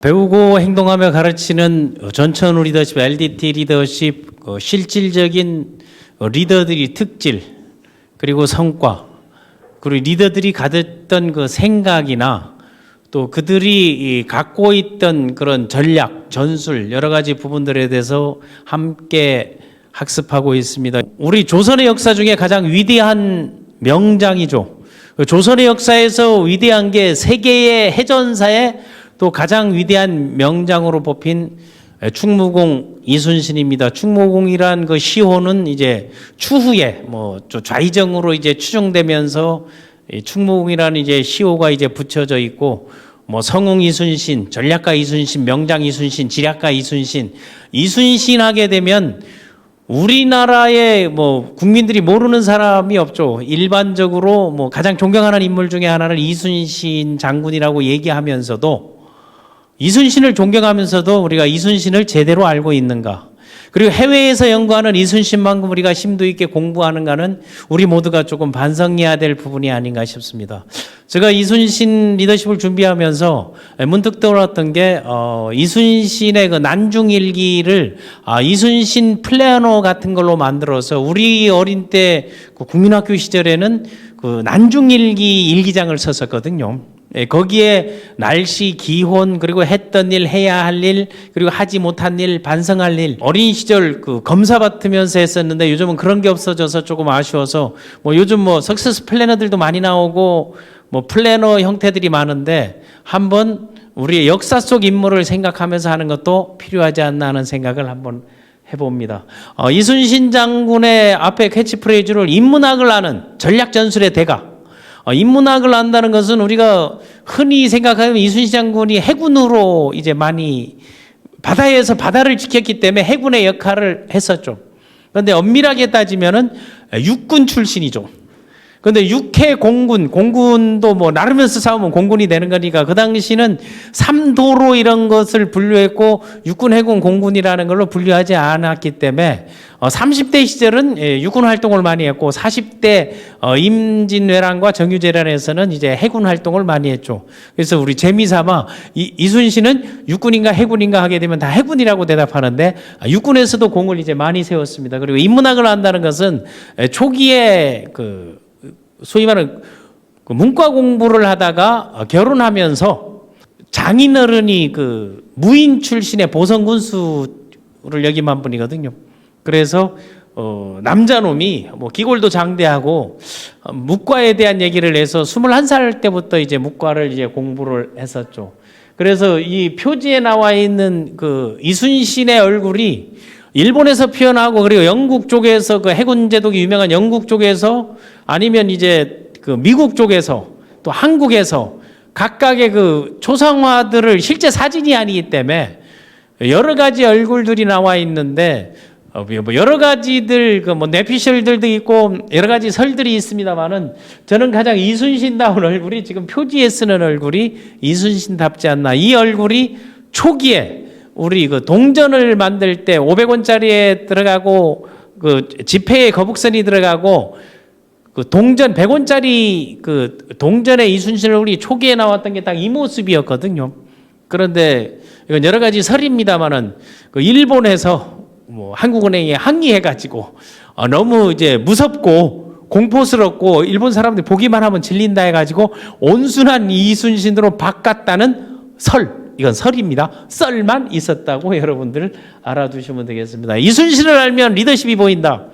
배우고 행동하며 가르치는 전천후 리더십, LDT 리더십, 실질적인 리더들이 특질, 그리고 성과, 그리고 리더들이 가졌던 그 생각이나 또 그들이 갖고 있던 그런 전략, 전술, 여러 가지 부분들에 대해서 함께 학습하고 있습니다. 우리 조선의 역사 중에 가장 위대한 명장이죠. 조선의 역사에서 위대한 게 세계의 해전사에 또 가장 위대한 명장으로 뽑힌 충무공 이순신입니다. 충무공이란 그 시호는 이제 추후에 좌의정으로 이제 추정되면서 충무공이라는 이제 시호가 이제 붙여져 있고 성웅 이순신, 전략가 이순신, 명장 이순신, 지략가 이순신, 이순신 하게 되면 우리나라의 국민들이 모르는 사람이 없죠. 일반적으로 가장 존경하는 인물 중에 하나는 이순신 장군이라고 얘기하면서도 이순신을 존경하면서도 우리가 이순신을 제대로 알고 있는가? 그리고 해외에서 연구하는 이순신만큼 우리가 심도 있게 공부하는가는 우리 모두가 조금 반성해야 될 부분이 아닌가 싶습니다. 제가 이순신 리더십을 준비하면서 문득 떠올랐던 게 이순신의 그 난중일기를 이순신 플래너 같은 걸로 만들어서 우리 어린 때 그 국민학교 시절에는 그 난중일기 일기장을 썼었거든요. 거기에 날씨, 기혼, 그리고 했던 일, 해야 할 일, 그리고 하지 못한 일, 반성할 일. 어린 시절 그 검사 받으면서 했었는데 요즘은 그런 게 없어져서 조금 아쉬워서 요즘 석세스 플래너들도 많이 나오고 플래너 형태들이 많은데 한번 우리의 역사 속 인물을 생각하면서 하는 것도 필요하지 않나 하는 생각을 한번 해봅니다. 이순신 장군의 앞에 캐치프레이즈를 인문학을 아는 전략 전술의 대가. 인문학을 안다는 것은 우리가 흔히 생각하면 이순신 장군이 해군으로 이제 많이 바다에서 바다를 지켰기 때문에 해군의 역할을 했었죠. 그런데 엄밀하게 따지면은 육군 출신이죠. 그런데 육해 공군도 나르면서 싸우면 공군이 되는 거니까 그 당시는 삼도로 이런 것을 분류했고 육군, 해군, 공군이라는 걸로 분류하지 않았기 때문에 30대 시절은 육군 활동을 많이 했고 40대 임진왜란과 정유재란에서는 이제 해군 활동을 많이 했죠. 그래서 우리 재미삼아 이순신은 육군인가 해군인가 하게 되면 다 해군이라고 대답하는데 육군에서도 공을 이제 많이 세웠습니다. 그리고 인문학을 한다는 것은 초기에 소위 말하는 문과 공부를 하다가 결혼하면서 장인어른이 무인 출신의 보성군수를 역임한 분이거든요. 그래서 남자놈이 기골도 장대하고 문과에 대한 얘기를 해서 21살 때부터 이제 문과를 이제 공부를 했었죠. 그래서 이 표지에 나와 있는 이순신의 얼굴이 일본에서 표현하고 그리고 영국 쪽에서 해군 제독이 유명한 영국 쪽에서 아니면 이제 미국 쪽에서 또 한국에서 각각의 초상화들을 실제 사진이 아니기 때문에 여러 가지 얼굴들이 나와 있는데 여러 가지들 내피셜들도 있고 여러 가지 설들이 있습니다만은 저는 가장 이순신다운 얼굴이 지금 표지에 쓰는 얼굴이 이순신답지 않나. 이 얼굴이 초기에 우리 동전을 만들 때 500원짜리에 들어가고 지폐에 거북선이 들어가고 동전 100원짜리 동전에 이순신 얼굴이 초기에 나왔던 게 딱 이 모습이었거든요. 그런데 이건 여러 가지 설입니다만은 일본에서 한국은행에 항의해가지고 너무 이제 무섭고 공포스럽고 일본 사람들이 보기만 하면 질린다 해가지고 온순한 이순신으로 바꿨다는 설. 이건 설입니다. 썰만 있었다고 여러분들 알아두시면 되겠습니다. 이순신을 알면 리더십이 보인다.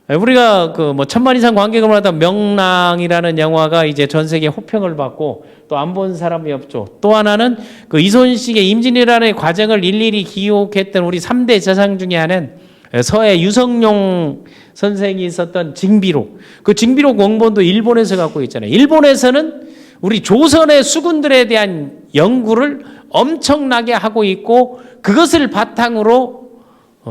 우리가 천만 이상 관객을 하던 명랑이라는 영화가 이제 전 세계 호평을 받고 또 안 본 사람이 없죠. 또 하나는 이순신의 임진왜란의 과정을 일일이 기록했던 우리 3대 저상 중에 하나는 서해 유성룡 선생이 있었던 징비록. 그 징비록 원본도 일본에서 갖고 있잖아요. 일본에서는 우리 조선의 수군들에 대한 연구를 엄청나게 하고 있고 그것을 바탕으로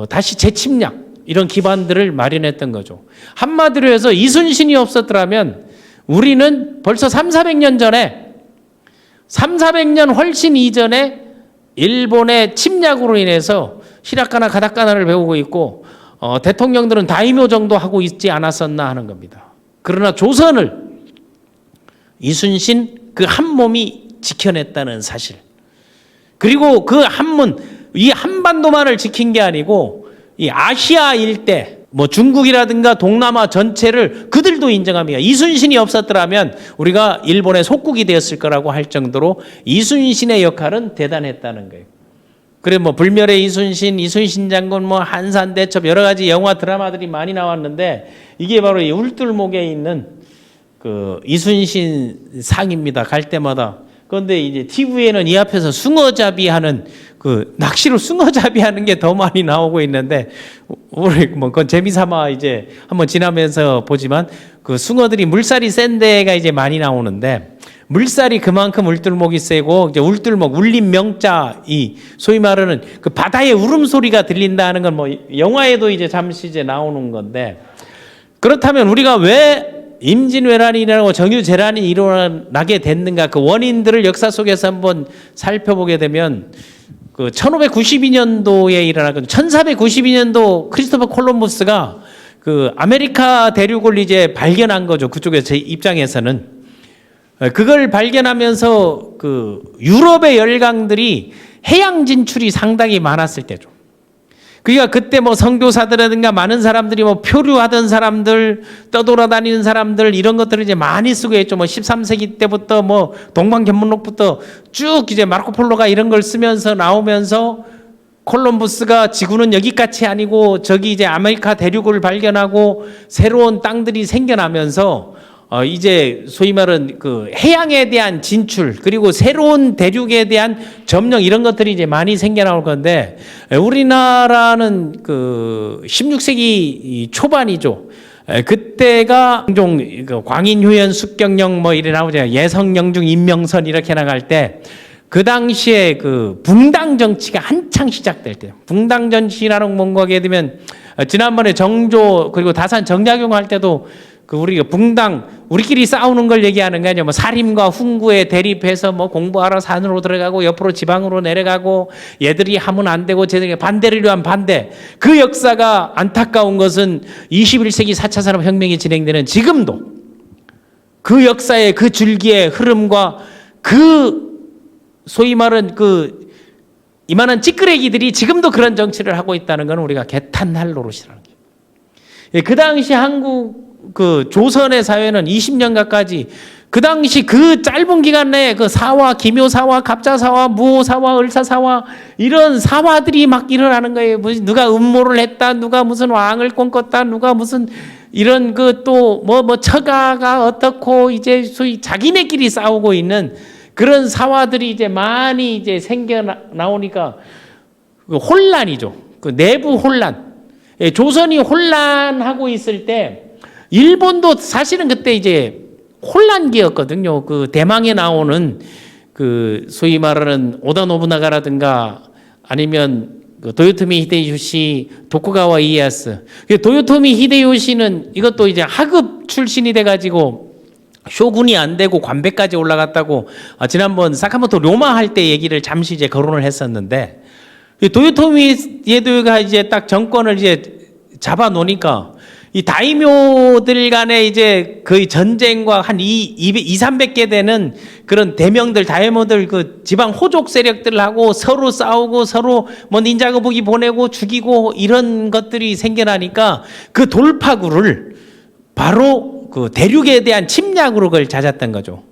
다시 재침략 이런 기반들을 마련했던 거죠. 한마디로 해서 이순신이 없었더라면 우리는 벌써 300~400년 전에 300~400년 훨씬 이전에 일본의 침략으로 인해서 히라카나 가다카나를 배우고 있고 대통령들은 다이묘 정도 하고 있지 않았었나 하는 겁니다. 그러나 조선을 이순신 그 한 몸이 지켜냈다는 사실. 그리고 그 한문, 이 한반도만을 지킨 게 아니고 이 아시아 일대, 뭐 중국이라든가 동남아 전체를 그들도 인정합니다. 이순신이 없었더라면 우리가 일본의 속국이 되었을 거라고 할 정도로 이순신의 역할은 대단했다는 거예요. 그래 뭐 불멸의 이순신, 이순신 장군, 뭐 한산대첩 여러 가지 영화 드라마들이 많이 나왔는데 이게 바로 이 울들목에 있는 그 이순신 상입니다. 갈 때마다. 그런데 이제 TV에는 이 앞에서 숭어잡이 하는 그 낚시로 숭어잡이 하는 게 더 많이 나오고 있는데 우리 뭐 그건 재미삼아 이제 한번 지나면서 보지만 그 숭어들이 물살이 센 데가 이제 많이 나오는데 물살이 그만큼 울들목이 세고 이제 울들목 울림 명자 이 소위 말하는 그 바다의 울음소리가 들린다는 건 뭐 영화에도 이제 잠시 이제 나오는 건데 그렇다면 우리가 왜 임진왜란이 일어나고 정유재란이 일어나게 됐는가 그 원인들을 역사 속에서 한번 살펴보게 되면 그 1592년도에 일어나고 1492년도 크리스토퍼 콜럼버스가 그 아메리카 대륙을 이제 발견한 거죠. 그쪽에 제 입장에서는 그걸 발견하면서 그 유럽의 열강들이 해양 진출이 상당히 많았을 때죠. 그러니까 그때 뭐 선교사들이라든가 많은 사람들이 뭐 표류하던 사람들, 떠돌아다니는 사람들 이런 것들을 이제 많이 쓰고 있죠. 뭐 13세기 때부터 뭐 동방견문록부터 쭉 이제 마르코폴로가 이런 걸 쓰면서 나오면서 콜럼버스가 지구는 여기까지 아니고 저기 이제 아메리카 대륙을 발견하고 새로운 땅들이 생겨나면서 이제 소위 말하는 그 해양에 대한 진출 그리고 새로운 대륙에 대한 점령 이런 것들이 이제 많이 생겨나올 건데 우리나라는 그 16세기 초반이죠. 그때가 종 광인효연 숙경영 뭐 이래 나오잖아요. 예성영중 임명선 이렇게 나갈 때 그 당시에 그 붕당 정치가 한창 시작될 때요. 붕당 정치라는 뭔가 하게 되면 지난번에 정조 그리고 다산 정약용 할 때도 그 우리가 붕당 우리끼리 싸우는 걸 얘기하는 게 아니라 뭐 사림과 훈구에 대립해서 뭐 공부하러 산으로 들어가고 옆으로 지방으로 내려가고 얘들이 하면 안 되고 쟤들이 반대를 위한 반대 그 역사가 안타까운 것은 21세기 4차 산업혁명이 진행되는 지금도 그 역사의 그 줄기의 흐름과 그 소위 말은 그 이만한 찌끄레기들이 지금도 그런 정치를 하고 있다는 건 우리가 개탄할 노릇이라는 거예요. 그 당시 한국 그 조선의 사회는 20년 가까이 그 당시 그 짧은 기간 내에 그 사화, 기묘사화, 갑자사화, 무호사화, 을사사화 이런 사화들이 막 일어나는 거예요. 누가 음모를 했다, 누가 무슨 왕을 꿈꿨다, 누가 무슨 이런 그 또 뭐 처가가 어떻고 이제 소위 자기네끼리 싸우고 있는 그런 사화들이 이제 많이 이제 생겨 나오니까 혼란이죠. 그 내부 혼란. 조선이 혼란하고 있을 때 일본도 사실은 그때 이제 혼란기였거든요. 그 대망에 나오는 그 소위 말하는 오다 노부나가라든가 아니면 그 도요토미 히데요시, 도쿠가와 이에야스. 도요토미 히데요시는 이것도 이제 하급 출신이 돼가지고 쇼군이 안 되고 관배까지 올라갔다고 지난번 사카모토 로마 할 때 얘기를 잠시 이제 거론을 했었는데 도요토미 히데요시가 이제 딱 정권을 이제 잡아 놓으니까 이 다이묘들 간에 이제 거의 전쟁과 한 300개 되는 그런 대명들, 다이묘들 그 지방 호족 세력들하고 서로 싸우고 서로 뭐 닌자 거북이 보내고 죽이고 이런 것들이 생겨나니까 그 돌파구를 바로 그 대륙에 대한 침략으로 그걸 찾았던 거죠.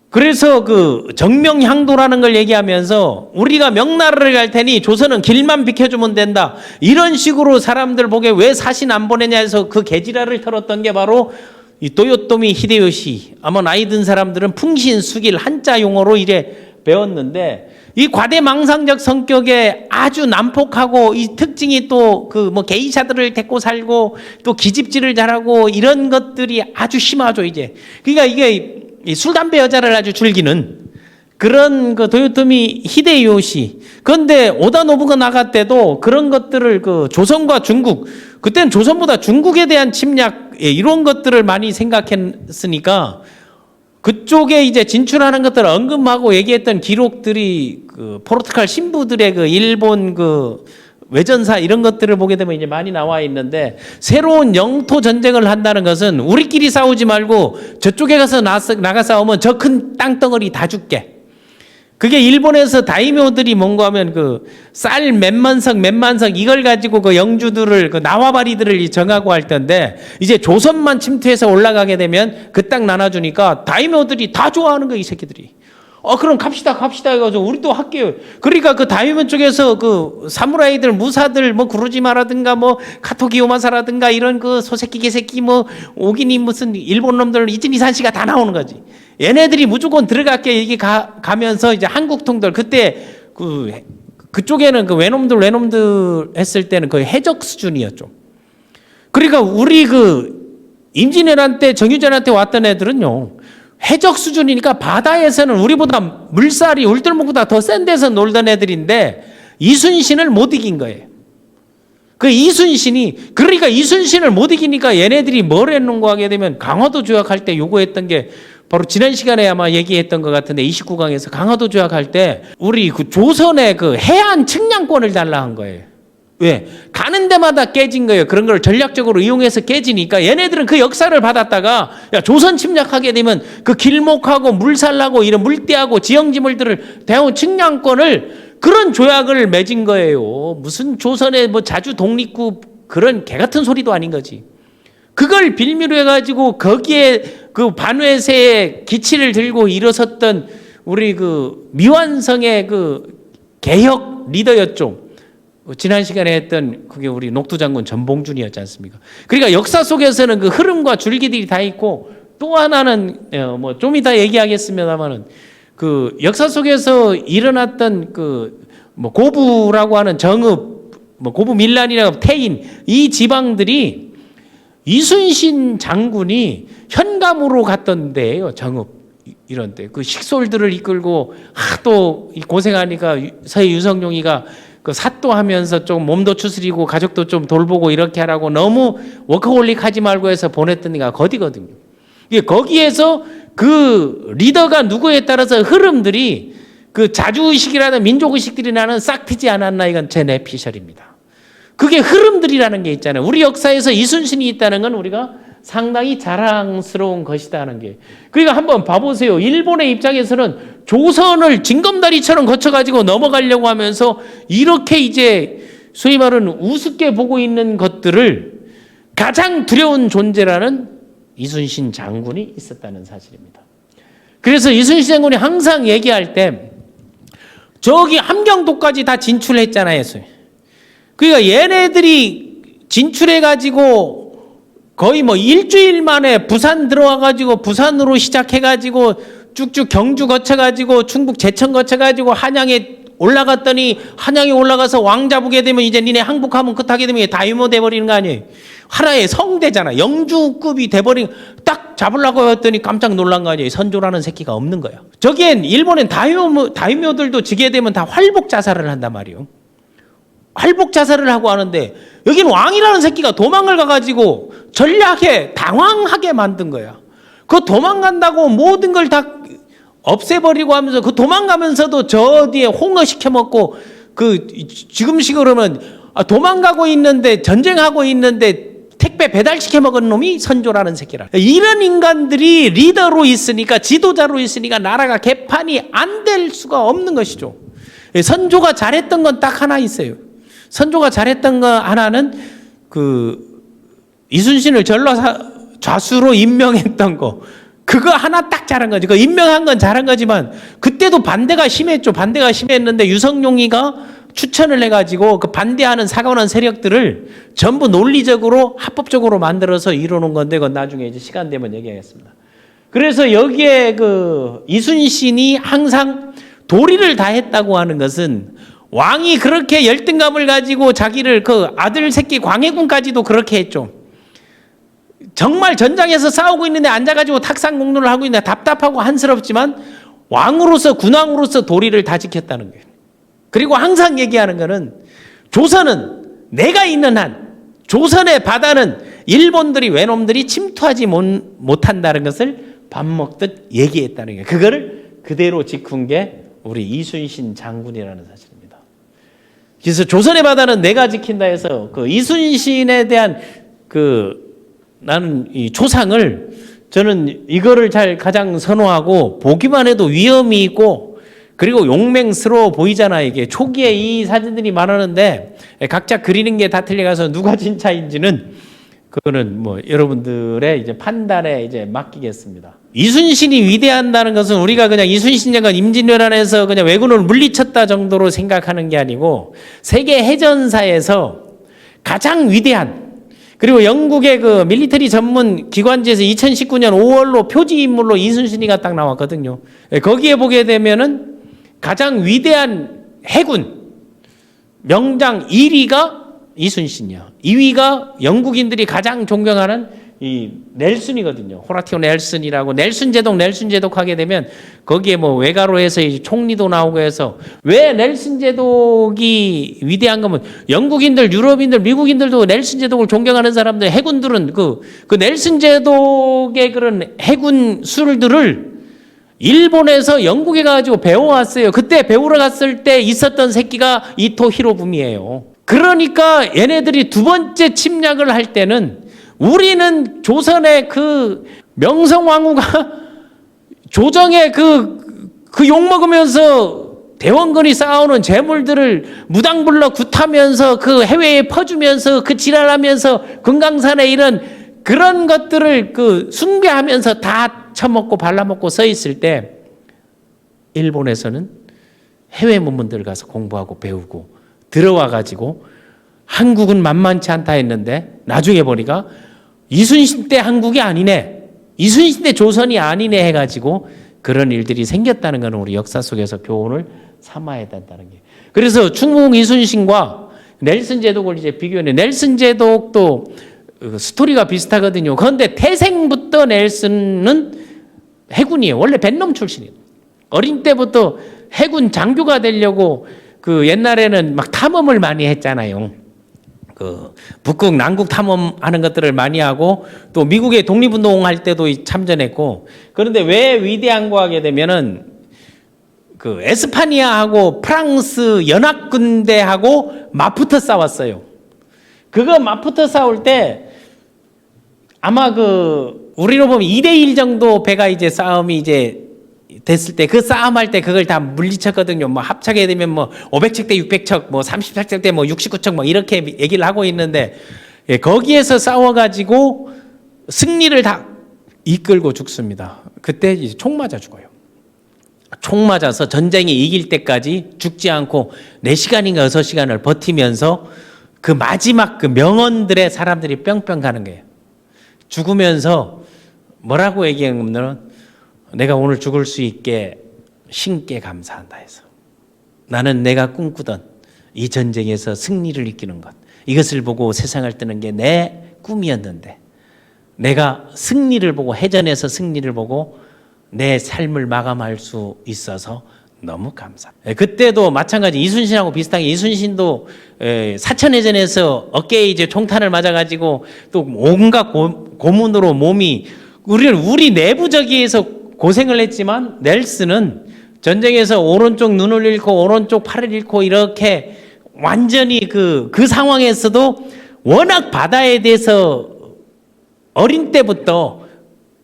그래서 그 정명향도라는 걸 얘기하면서 우리가 명나라를 갈 테니 조선은 길만 비켜주면 된다. 이런 식으로 사람들 보기에 왜 사신 안 보내냐 해서 그 개지랄을 털었던 게 바로 이 도요토미 히데요시. 아마 나이 든 사람들은 풍신수길 한자 용어로 이래 배웠는데 이 과대망상적 성격에 아주 난폭하고 이 특징이 또 그 뭐 게이샤들을 데리고 살고 또 기집질을 잘하고 이런 것들이 아주 심하죠 이제. 그러니까 이게 이 술 담배 여자를 아주 즐기는 그런 그 도요토미 히데요시. 그런데 오다 노부가 나갈 때도 그런 것들을 그 조선과 중국 그때는 조선보다 중국에 대한 침략 이런 것들을 많이 생각했으니까. 그쪽에 이제 진출하는 것들을 언급하고 얘기했던 기록들이 그 포르투갈 신부들의 그 일본 그 외전사 이런 것들을 보게 되면 이제 많이 나와 있는데 새로운 영토 전쟁을 한다는 것은 우리끼리 싸우지 말고 저쪽에 가서 나가 싸우면 저 큰 땅덩어리 다 줄게. 그게 일본에서 다이묘들이 뭔가 하면 그 쌀 몇만석 이걸 가지고 그 영주들을 그 나와바리들을 정하고 할 텐데, 이제 조선만 침투해서 올라가게 되면 그 땅 나눠주니까 다이묘들이 다 좋아하는 거야, 이 새끼들이. 그럼 갑시다 해가지고 우리도 할게요. 그러니까 그 다이묘 쪽에서 그 사무라이들, 무사들, 뭐 구루지마라든가 뭐 카토기요마사라든가 이런 그 소새끼 개새끼 뭐 오기니 무슨 일본 놈들 이진이산시가 다 나오는 거지. 얘네들이 무조건 들어갈게 여기 가면서 이제 한국통들 그때 그쪽에는 그 외놈들 했을 때는 거의 해적 수준이었죠. 그러니까 우리 그 임진왜란 때 정유전한테 왔던 애들은요, 해적 수준이니까 바다에서는 우리보다 물살이 울들목보다 더 센 데서 놀던 애들인데 이순신을 못 이긴 거예요. 그 이순신이, 그러니까 이순신을 못 이기니까 얘네들이 뭘 했는가 하게 되면 강화도 조약할 때 요구했던 게 바로 지난 시간에 아마 얘기했던 것 같은데 29강에서 강화도 조약할 때 우리 그 조선의 그 해안 측량권을 달라 한 거예요. 왜? 가는 데마다 깨진 거예요. 그런 걸 전략적으로 이용해서 깨지니까 얘네들은 그 역사를 받았다가 야, 조선 침략하게 되면 그 길목하고 물살하고 이런 물대하고 지형지물들을 대한 측량권을 그런 조약을 맺은 거예요. 무슨 조선의 뭐 자주 독립국 그런 개 같은 소리도 아닌 거지. 그걸 빌미로 해가지고 거기에 그 반회세의 기치를 들고 일어섰던 우리 그 미완성의 그 개혁 리더였죠. 지난 시간에 했던 그게 우리 녹두장군 전봉준이었지 않습니까? 그러니까 역사 속에서는 그 흐름과 줄기들이 다 있고, 또 하나는 뭐 좀 이따 얘기하겠습니다만은 그 역사 속에서 일어났던 그 뭐 고부라고 하는 정읍, 뭐 고부 밀란이라고 태인 이 지방들이 이순신 장군이 현감으로 갔던 데예요. 정읍 이런 데 그 식솔들을 이끌고 하도 고생하니까 서해 유성룡이가 그 사또하면서 좀 몸도 추스리고 가족도 좀 돌보고 이렇게 하라고 너무 워커홀릭 하지 말고 해서 보냈던 데가 거기거든요. 거기에서 그 리더가 누구에 따라서 흐름들이 그 자주의식이라는 민족의식들이 나는 싹 트지 않았나, 이건 제 내피셜입니다. 그게 흐름들이라는 게 있잖아요. 우리 역사에서 이순신이 있다는 건 우리가 상당히 자랑스러운 것이다 하는 게. 그러니까 한번 봐보세요. 일본의 입장에서는 조선을 징검다리처럼 거쳐가지고 넘어가려고 하면서 이렇게 이제 소위 말하는 우습게 보고 있는 것들을 가장 두려운 존재라는 이순신 장군이 있었다는 사실입니다. 그래서 이순신 장군이 항상 얘기할 때 저기 함경도까지 다 진출했잖아요. 그러니까 얘네들이 진출해가지고 거의 뭐 일주일 만에 부산 들어와가지고 부산으로 시작해가지고 쭉쭉 경주 거쳐가지고 충북 제천 거쳐가지고 한양에 올라갔더니 한양에 올라가서 왕 잡게 되면 이제 니네 항복하면 끝하게 되면 다이모 돼버리는 거 아니에요. 하나의 성대잖아. 영주급이 돼버린, 딱 잡으려고 했더니 깜짝 놀란 거 아니에요. 선조라는 새끼가 없는 거야. 저기엔 일본엔 다이묘들도 지게 되면 다 활복 자살을 한단 말이에요. 활복 자살을 하고 하는데 여기는 왕이라는 새끼가 도망을 가가지고 전략에 당황하게 만든 거야. 그 도망간다고 모든 걸 다 없애버리고 하면서 그 도망가면서도 저 뒤에 홍어 시켜 먹고 그 지금식으로 그러면 도망가고 있는데 전쟁하고 있는데 택배 배달시켜 먹은 놈이 선조라는 새끼라. 이런 인간들이 리더로 있으니까, 지도자로 있으니까 나라가 개판이 안 될 수가 없는 것이죠. 선조가 잘했던 건 딱 하나 있어요. 선조가 잘했던 거 하나는 그 이순신을 좌수로 임명했던 거, 그거 하나 딱 잘한 거지. 그 임명한 건 잘한 거지만 그때도 반대가 심했죠. 반대가 심했는데 유성룡이가 추천을 해가지고 그 반대하는 사관원 세력들을 전부 논리적으로 합법적으로 만들어서 이뤄놓은 건데, 그건 나중에 이제 시간 되면 얘기하겠습니다. 그래서 여기에 그 이순신이 항상 도리를 다 했다고 하는 것은, 왕이 그렇게 열등감을 가지고 자기를 그 아들 새끼 광해군까지도 그렇게 했죠. 정말 전장에서 싸우고 있는데 앉아가지고 탁상공론을 하고 있는데 답답하고 한스럽지만 왕으로서, 군왕으로서 도리를 다 지켰다는 거예요. 그리고 항상 얘기하는 거는 조선은 내가 있는 한, 조선의 바다는 일본들이, 외놈들이 침투하지 못한다는 것을 밥 먹듯 얘기했다는 거예요. 그거를 그대로 지킨 게 우리 이순신 장군이라는 사실입니다. 그래서 조선의 바다는 내가 지킨다 해서 그 이순신에 대한 나는 이 초상을, 저는 이거를 가장 선호하고, 보기만 해도 위험이 있고 그리고 용맹스러워 보이잖아요. 이게 초기에 이 사진들이 많았는데 각자 그리는 게 다 틀려가서 누가 진짜인지는 그거는 뭐 여러분들의 이제 판단에 이제 맡기겠습니다. 이순신이 위대한다는 것은 우리가 그냥 이순신 장군 임진왜란에서 그냥 왜군을 물리쳤다 정도로 생각하는 게 아니고 세계 해전사에서 가장 위대한, 그리고 영국의 그 밀리터리 전문 기관지에서 2019년 5월로 표지 인물로 이순신이가 딱 나왔거든요. 거기에 보게 되면은 가장 위대한 해군 명장 1위가 이순신이야. 2위가 영국인들이 가장 존경하는 이 넬슨이거든요. 호라티오 넬슨이라고. 넬슨 제독 하게 되면 거기에 뭐 외가로 해서 총리도 나오고 해서, 왜 넬슨 제독이 위대한 거면 영국인들, 유럽인들, 미국인들도 넬슨 제독을 존경하는 사람들, 해군들은 그 넬슨 제독의 그런 해군 술들을 일본에서 영국에 가가지고 배워왔어요. 그때 배우러 갔을 때 있었던 새끼가 이토 히로부미예요. 그러니까 얘네들이 두 번째 침략을 할 때는 우리는 조선의 그 명성왕후가 조정의 그 욕먹으면서 대원군이 쌓아오는 재물들을 무당불러 굿하면서 그 해외에 퍼주면서 그 지랄하면서 금강산에 이런 그런 것들을 그 숭배하면서 다 처먹고 발라먹고 서 있을 때 일본에서는 해외 문문들 가서 공부하고 배우고 들어와 가지고 한국은 만만치 않다 했는데 나중에 보니까 이순신 때 한국이 아니네, 이순신 때 조선이 아니네 해가지고 그런 일들이 생겼다는 것은 우리 역사 속에서 교훈을 삼아야 된다는 게. 그래서 충무공 이순신과 넬슨 제독을 이제 비교했는데, 넬슨 제독도 스토리가 비슷하거든요. 그런데 태생부터 넬슨은 해군이에요. 원래 뱃놈 출신이에요. 어린 때부터 해군 장교가 되려고 그 옛날에는 막 탐험을 많이 했잖아요. 그 북극 남극 탐험하는 것들을 많이 하고 또 미국의 독립운동할 때도 참전했고. 그런데 왜 위대한고 하게 되면은 그 에스파니아하고 프랑스 연합군대하고 맞붙어 싸웠어요. 그거 맞붙어 싸울 때 아마 그 우리로 보면 2대1 정도 배가 이제 싸움이 이제 됐을 때 그 싸움할 때 그걸 다 물리쳤거든요. 뭐 합차게 되면 뭐 500척 대 600척, 뭐 38척 대 뭐 69척 뭐 이렇게 얘기를 하고 있는데, 예, 거기에서 싸워가지고 승리를 다 이끌고 죽습니다. 그때 이제 총 맞아 죽어요. 총 맞아서 전쟁이 이길 때까지 죽지 않고 4시간인가 6시간을 버티면서 그 마지막 그 명언들에 사람들이 뿅뿅 가는 거예요. 죽으면서 뭐라고 얘기하냐면, 내가 오늘 죽을 수 있게 신께 감사한다 해서, 나는 내가 꿈꾸던 이 전쟁에서 승리를 이기는 것, 이것을 보고 세상을 뜨는 게 내 꿈이었는데 내가 승리를 보고, 해전에서 승리를 보고 내 삶을 마감할 수 있어서 너무 감사합니다. 그때도 마찬가지 이순신하고 비슷하게, 이순신도 사천해전에서 어깨에 이제 총탄을 맞아가지고 또 온갖 고문으로 몸이, 우리 내부적이에서 고생을 했지만 넬슨은 전쟁에서 오른쪽 눈을 잃고 오른쪽 팔을 잃고 이렇게 완전히 그 상황에서도 워낙 바다에 대해서 어린 때부터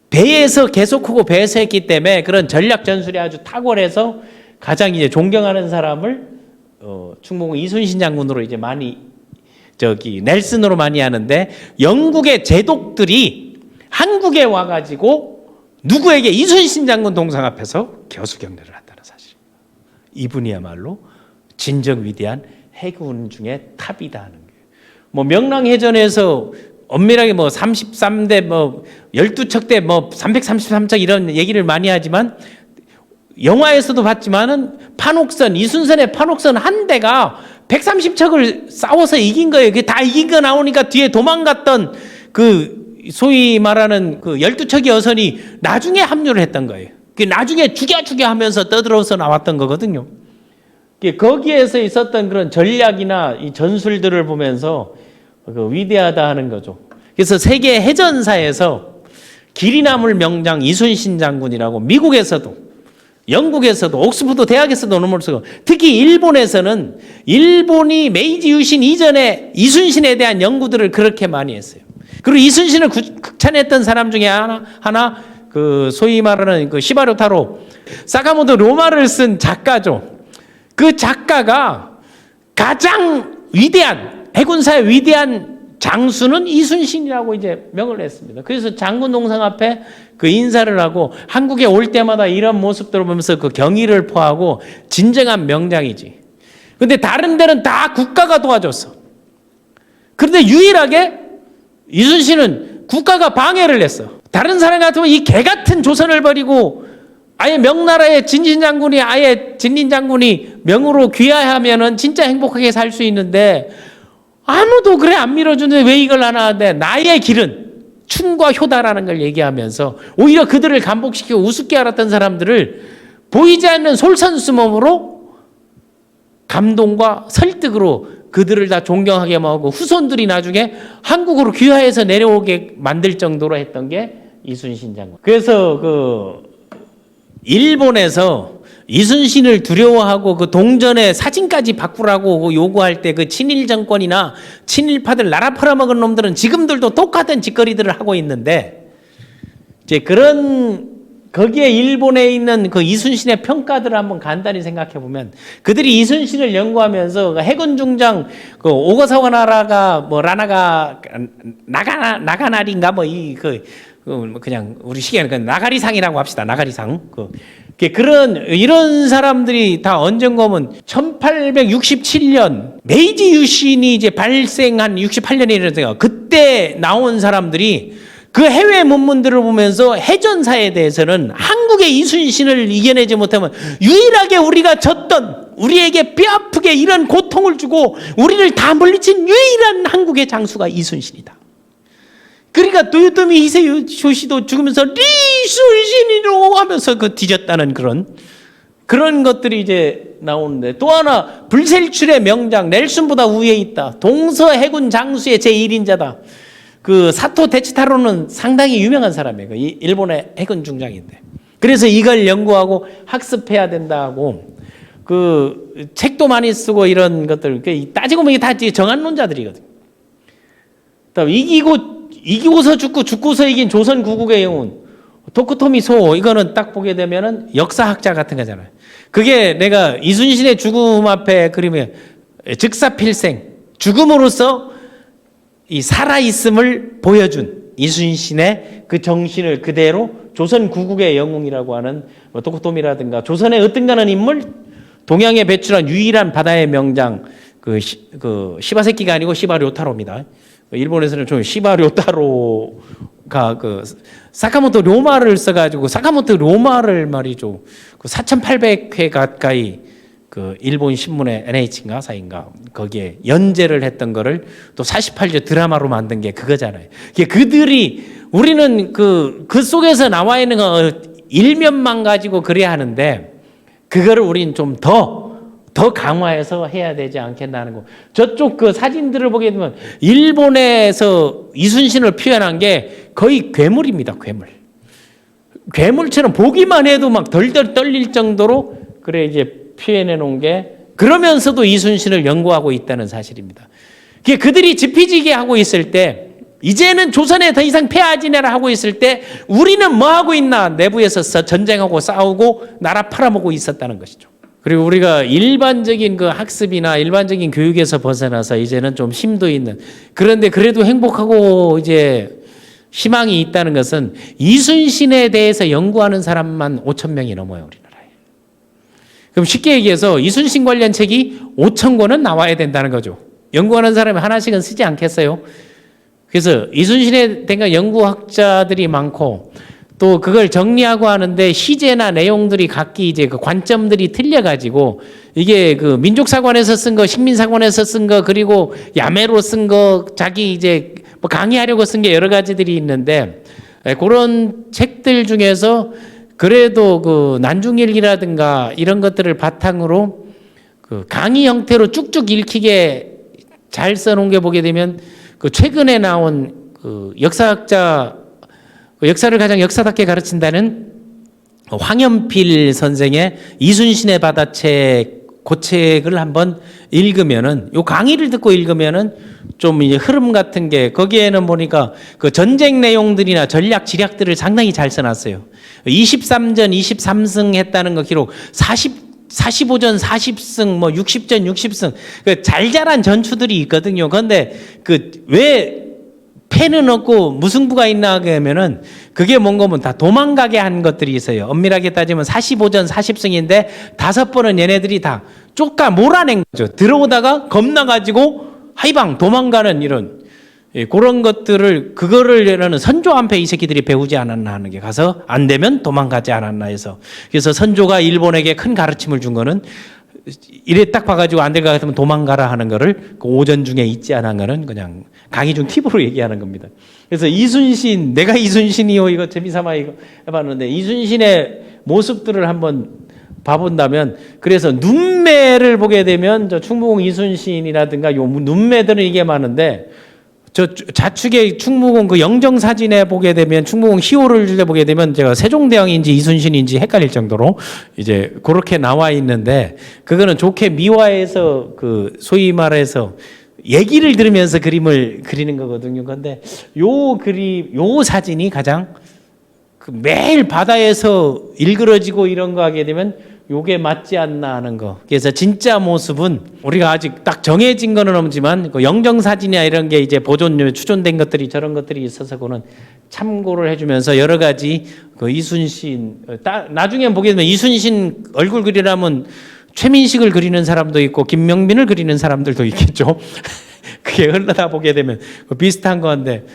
배에서 계속 크고 배에서 했기 때문에 그런 전략 전술이 아주 탁월해서 가장 이제 존경하는 사람을 충무공 이순신 장군으로 이제 많이 넬슨으로 많이 하는데, 영국의 제독들이 한국에 와가지고 누구에게? 이순신 장군 동상 앞에서 겨수경례를 한다는 사실. 이분이야말로 진정 위대한 해군 중에 탑이다 하는 거예요. 뭐 명랑해전에서 엄밀하게 뭐 33대 뭐 12척대 뭐 333척 이런 얘기를 많이 하지만, 영화에서도 봤지만은 판옥선, 이순선의 판옥선 한 대가 130척을 싸워서 이긴 거예요. 그게 다 이긴 거 나오니까 뒤에 도망갔던 그 소위 말하는 그 12척의 여선이 나중에 합류를 했던 거예요. 나중에 죽여 하면서 떠들어서 나왔던 거거든요. 거기에서 있었던 그런 전략이나 이 전술들을 보면서 그 위대하다 하는 거죠. 그래서 세계 해전사에서 길이 남을 명장 이순신 장군이라고, 미국에서도 영국에서도 옥스퍼드 대학에서도 논문을 쓰고, 특히 일본에서는 일본이 메이지 유신 이전에 이순신에 대한 연구들을 그렇게 많이 했어요. 그리고 이순신을 극찬했던 사람 중에 하나 그 소위 말하는 그 시바료 타로 사카모토 로마를 쓴 작가죠. 그 작가가 가장 위대한 해군사의 위대한 장수는 이순신이라고 이제 명을 냈습니다. 그래서 장군 동상 앞에 그 인사를 하고 한국에 올 때마다 이런 모습들을 보면서 그 경의를 표하고 진정한 명장이지. 근데 다른 데는 다 국가가 도와줬어. 그런데 유일하게 이순신은 국가가 방해를 했어. 다른 사람 같으면 이 개 같은 조선을 버리고 아예 명나라의 진신장군이 아예 진린장군이 명으로 귀화하면은 진짜 행복하게 살 수 있는데 아무도 그래 안 밀어주는데 왜 이걸 안 하는데 나의 길은 춘과 효다라는 걸 얘기하면서 오히려 그들을 감복시키고 우습게 알았던 사람들을 보이지 않는 솔선수범으로 감동과 설득으로 그들을 다 존경하게 하고 후손들이 나중에 한국으로 귀화해서 내려오게 만들 정도로 했던 게 이순신 장군. 그래서 그 일본에서 이순신을 두려워하고 그 동전에 사진까지 바꾸라고 요구할 때 그 친일 정권이나 친일파들 나라 팔아먹은 놈들은 지금들도 똑같은 짓거리들을 하고 있는데 이제 그런 거기에 일본에 있는 그 이순신의 평가들을 한번 간단히 생각해 보면 그들이 이순신을 연구하면서 그 해군 중장 그 오거사와 나라가 뭐 라나가 나가나리인가 뭐 이 그냥 우리 시기에는 그 나가리상이라고 합시다. 나가리상. 그런 이런 사람들이 다 언젠가면 1867년 메이지 유신이 이제 발생한 68년이라서 그때 나온 사람들이 그 해외 문문들을 보면서 해전사에 대해서는 한국의 이순신을 이겨내지 못하면 유일하게 우리가 졌던 우리에게 뼈아프게 이런 고통을 주고 우리를 다 물리친 유일한 한국의 장수가 이순신이다. 그러니까 도요토미 히데요시도 죽으면서 리순신이라고 하면서 그 뒤졌다는 그런 것들이 이제 나오는데 또 하나 불셀출의 명장 넬슨보다 위에 있다. 동서 해군 장수의 제1인자다. 그 사토 데치타로는 상당히 유명한 사람이에요. 일본의 해군 중장인데. 그래서 이걸 연구하고 학습해야 된다고 그 책도 많이 쓰고 이런 것들 따지고 보면 이게 다 정한론자들이거든요. 이기고서 죽고서 이긴 조선 구국의 영웅 도쿠토미 소 이거는 딱 보게 되면은 역사학자 같은 거잖아요. 그게 내가 이순신의 죽음 앞에 그리면 즉사필생 죽음으로써 이 살아있음을 보여준 이순신의 그 정신을 그대로 조선 구국의 영웅이라고 하는 뭐 도쿠토미라든가 조선의 어떤가는 인물 동양에 배출한 유일한 바다의 명장 그 시바세키가 아니고 시바료타로입니다. 일본에서는 좀 시바료타로가 그 사카모토 로마를 써가지고 사카모토 로마를 말이죠. 그 4,800회 가까이 그 일본 신문의 NH인가 사인가 거기에 연재를 했던 거를 또 48조 드라마로 만든 게 그거잖아요. 그들이 우리는 그 속에서 나와 있는 거 일면만 가지고 그래야 하는데 그거를 우린 좀 더 강화해서 해야 되지 않겠나는 거. 저쪽 그 사진들을 보게 되면 일본에서 이순신을 표현한 게 거의 괴물입니다. 괴물처럼 보기만 해도 막 덜덜 떨릴 정도로 그래 이제 표현해 놓은 게 그러면서도 이순신을 연구하고 있다는 사실입니다. 그들이 지피지게 하고 있을 때 이제는 조선에 더 이상 패하지내라 하고 있을 때 우리는 뭐 하고 있나 내부에서 전쟁하고 싸우고 나라 팔아먹고 있었다는 것이죠. 그리고 우리가 일반적인 그 학습이나 일반적인 교육에서 벗어나서 이제는 좀 심도 있는 그런데 그래도 행복하고 이제 희망이 있다는 것은 이순신에 대해서 연구하는 사람만 5,000명이 넘어요, 우리나라에. 그럼 쉽게 얘기해서 이순신 관련 책이 5,000권은 나와야 된다는 거죠. 연구하는 사람이 하나씩은 쓰지 않겠어요? 그래서 이순신에 대한 연구학자들이 많고 또 그걸 정리하고 하는데 시제나 내용들이 각기 이제 그 관점들이 틀려가지고 이게 그 민족사관에서 쓴 거, 식민사관에서 쓴 거, 그리고 야매로 쓴 거, 자기 이제 뭐 강의하려고 쓴 게 여러 가지들이 있는데 그런 책들 중에서 그래도 그 난중일기라든가 이런 것들을 바탕으로 그 강의 형태로 쭉쭉 읽히게 잘 써놓은 게 보게 되면 그 최근에 나온 그 역사학자 역사를 가장 역사답게 가르친다는 황연필 선생의 이순신의 바다책 고책을 한번 읽으면은, 요 강의를 듣고 읽으면은 좀 이제 흐름 같은 게, 거기에는 보니까 그 전쟁 내용들이나 전략 지략들을 상당히 잘 써놨어요. 23전 23승 했다는 거 기록, 45전 40승, 뭐 60전 60승, 그 잘 자란 전투들이 있거든요. 그런데 그 왜 패는 없고 무승부가 있나 하면은 그게 뭔가 하면 다 도망가게 한 것들이 있어요. 엄밀하게 따지면 45전 40승인데 5번은 얘네들이 다 쫓가 몰아낸 거죠. 들어오다가 겁나가지고 하이방 도망가는 이런, 예, 그런 것들을, 그거를 얘는 선조 한테 이 새끼들이 배우지 않았나 하는 게, 가서 안 되면 도망가지 않았나 해서. 그래서 선조가 일본에게 큰 가르침을 준 거는, 이래 딱 봐가지고 안 될 것 같으면 도망가라 하는 거를 그 오전 중에 있지 않은 거는 그냥 강의 중 팁으로 얘기하는 겁니다. 그래서 이순신, 내가 이순신이요, 이거 재미삼아 이거 해봤는데, 이순신의 모습들을 한번 봐본다면, 그래서 눈매를 보게 되면 저 충무공 이순신이라든가 요 눈매들은 이게 많은데, 저 좌측에 충무공 그 영정 사진에 보게 되면, 충무공 희호를 보게 되면 제가 세종대왕인지 이순신인지 헷갈릴 정도로 이제 그렇게 나와 있는데, 그거는 좋게 미화해서 그 소위 말해서 얘기를 들으면서 그림을 그리는 거거든요. 그런데 요 그림, 요 사진이 가장 그 매일 바다에서 일그러지고 이런 거 하게 되면 요게 맞지 않나 하는 거. 그래서 진짜 모습은 우리가 아직 딱 정해진 거는 없지만, 그 영정사진이나 이런 게 이제 보존, 추존된 것들이 저런 것들이 있어서 그거는 참고를 해주면서 여러 가지 그 이순신, 나중에 보게 되면 이순신 얼굴 그리려면 최민식을 그리는 사람도 있고 김명민을 그리는 사람들도 있겠죠. 그게 흘러다 보게 되면 비슷한 건데,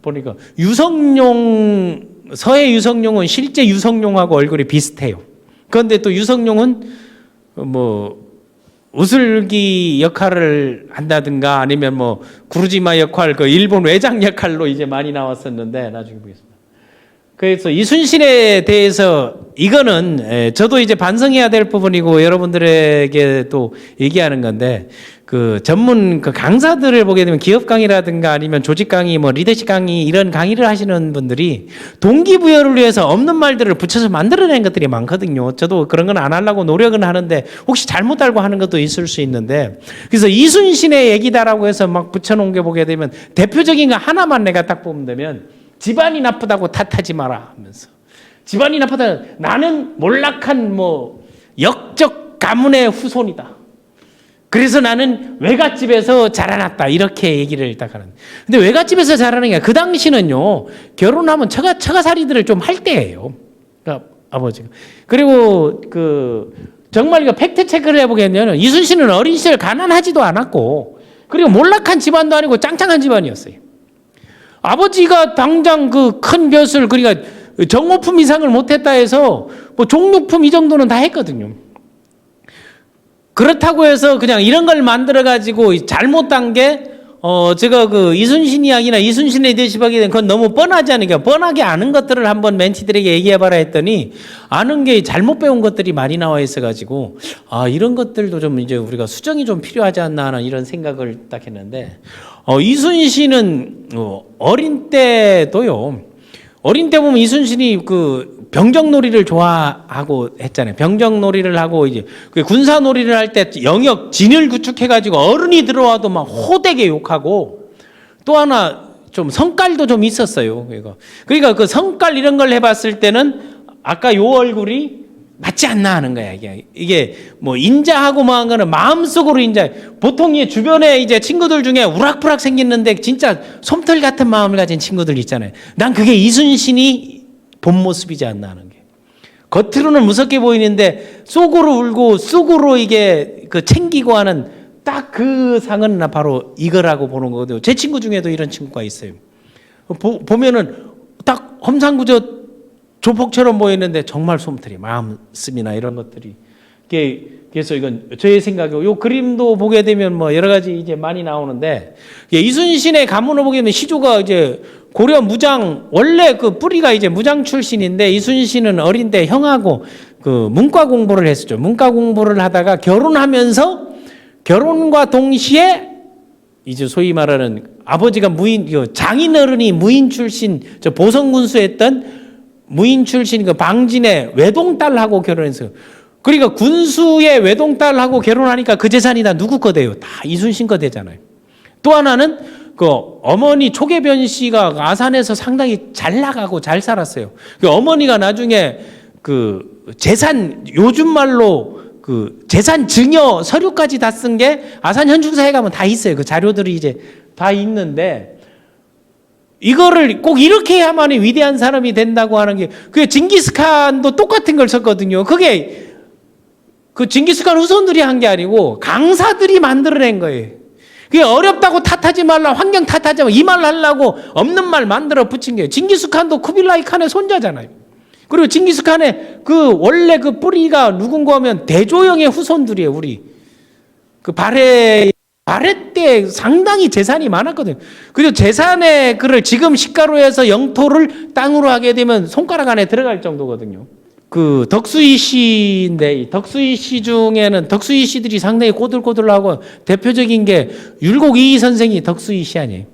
보니까 유성룡, 서해 유성룡은 실제 유성룡하고 얼굴이 비슷해요. 그런데 또 유성룡은 뭐 우슬기 역할을 한다든가 아니면 뭐 구루지마 역할, 그 일본 외장 역할로 이제 많이 나왔었는데, 나중에 보겠습니다. 그래서 이순신에 대해서 이거는 저도 이제 반성해야 될 부분이고 여러분들에게 또 얘기하는 건데, 그 전문 그 강사들을 보게 되면 기업 강의라든가 아니면 조직 강의, 뭐 리더십 강의, 이런 강의를 하시는 분들이 동기부여를 위해서 없는 말들을 붙여서 만들어낸 것들이 많거든요. 저도 그런 건 안 하려고 노력은 하는데 혹시 잘못 알고 하는 것도 있을 수 있는데, 그래서 이순신의 얘기다라고 해서 막 붙여놓은 게 보게 되면 대표적인 거 하나만 내가 딱 보면 되면, 집안이 나쁘다고 탓하지 마라 하면서, 집안이 나쁘다, 나는 몰락한 뭐 역적 가문의 후손이다, 그래서 나는 외갓집에서 자라났다, 이렇게 얘기를 딱 하는. 근데 외갓집에서 자라는 게, 그 당시는요 결혼하면 처가살이들을 좀 할 때예요, 그러니까 아버지가. 그리고 그 정말 이거 팩트 체크를 해보겠냐면, 이순신은 어린 시절 가난하지도 않았고, 그리고 몰락한 집안도 아니고 짱짱한 집안이었어요. 아버지가 당장 그 큰 벼슬, 그러니까 정호품 이상을 못했다 해서 뭐 종육품 이 정도는 다 했거든요. 그렇다고 해서 그냥 이런 걸 만들어가지고 잘못한 게, 제가 그 이순신 이야기나 이순신의 리더십하게 된 건 너무 뻔하지 않으니까, 뻔하게 아는 것들을 한번 멘티들에게 얘기해봐라 했더니 아는 게 잘못 배운 것들이 많이 나와 있어가지고, 아, 이런 것들도 좀 이제 우리가 수정이 좀 필요하지 않나 하는 이런 생각을 딱 했는데, 이순신은 어린 때도요, 어린 때 보면 이순신이 그 병정놀이를 좋아하고 했잖아요. 병정놀이를 하고 이제 그 군사놀이를 할 때 영역 진을 구축해가지고 어른이 들어와도 막 호되게 욕하고, 또 하나 좀 성깔도 좀 있었어요. 그러니까 그 성깔 이런 걸 해봤을 때는 아까 요 얼굴이 맞지 않나 하는 거야. 이게 뭐 인자하고 뭐 한 거는 마음속으로 인자. 보통 이 주변에 이제 친구들 중에 우락부락 생겼는데 진짜 솜털 같은 마음을 가진 친구들 있잖아요. 난 그게 이순신이 본 모습이지 않나 하는 게. 겉으로는 무섭게 보이는데 속으로 울고 속으로 이게 그 챙기고 하는 딱 그 상은 나 바로 이거라고 보는 거거든요. 제 친구 중에도 이런 친구가 있어요. 보면은 딱 험상궂어 조폭처럼 보이는데 정말 솜털이, 마음씀이나 이런 것들이. 그래서 이건 저의 생각이고, 요 그림도 보게 되면 뭐 여러 가지 이제 많이 나오는데, 이순신의 가문을 보게 되면 시조가 이제 고려 무장, 원래 그 뿌리가 이제 무장 출신인데, 이순신은 어린 때 형하고 그 문과 공부를 했었죠. 문과 공부를 하다가 결혼하면서, 결혼과 동시에 이제 소위 말하는 아버지가 무인, 장인어른이 무인 출신, 저 보성군수 했던 무인 출신 그 방진의 외동딸하고 결혼해서, 그러니까 군수의 외동딸하고 결혼하니까 그 재산이 다 누구 거 돼요? 다 이순신 거 되잖아요. 또 하나는 그 어머니 초계변 씨가 아산에서 상당히 잘 나가고 잘 살았어요. 그 어머니가 나중에 그 재산, 요즘 말로 그 재산 증여 서류까지 다 쓴 게 아산 현충사에 가면 다 있어요. 그 자료들이 이제 다 있는데, 이거를 꼭 이렇게 해야만이 위대한 사람이 된다고 하는 게, 그게 징기스칸도 똑같은 걸 썼거든요. 그게 그 징기스칸 후손들이 한 게 아니고 강사들이 만들어낸 거예요. 그게 어렵다고 탓하지 말라, 환경 탓하지 말라, 이 말 하려고 없는 말 만들어 붙인 거예요. 징기스칸도 쿠빌라이 칸의 손자잖아요. 그리고 징기스칸의 그 원래 그 뿌리가 누군가 하면 대조영의 후손들이에요. 우리 그 발해 때 상당히 재산이 많았거든요. 그리고 재산의 그를 지금 시가로 해서 영토를 땅으로 하게 되면 손가락 안에 들어갈 정도거든요. 그 덕수이 씨인데, 이 덕수이 씨 중에는 덕수이 씨들이 상당히 꼬들꼬들하고 대표적인 게 율곡 이이 선생이 덕수이 씨 아니에요.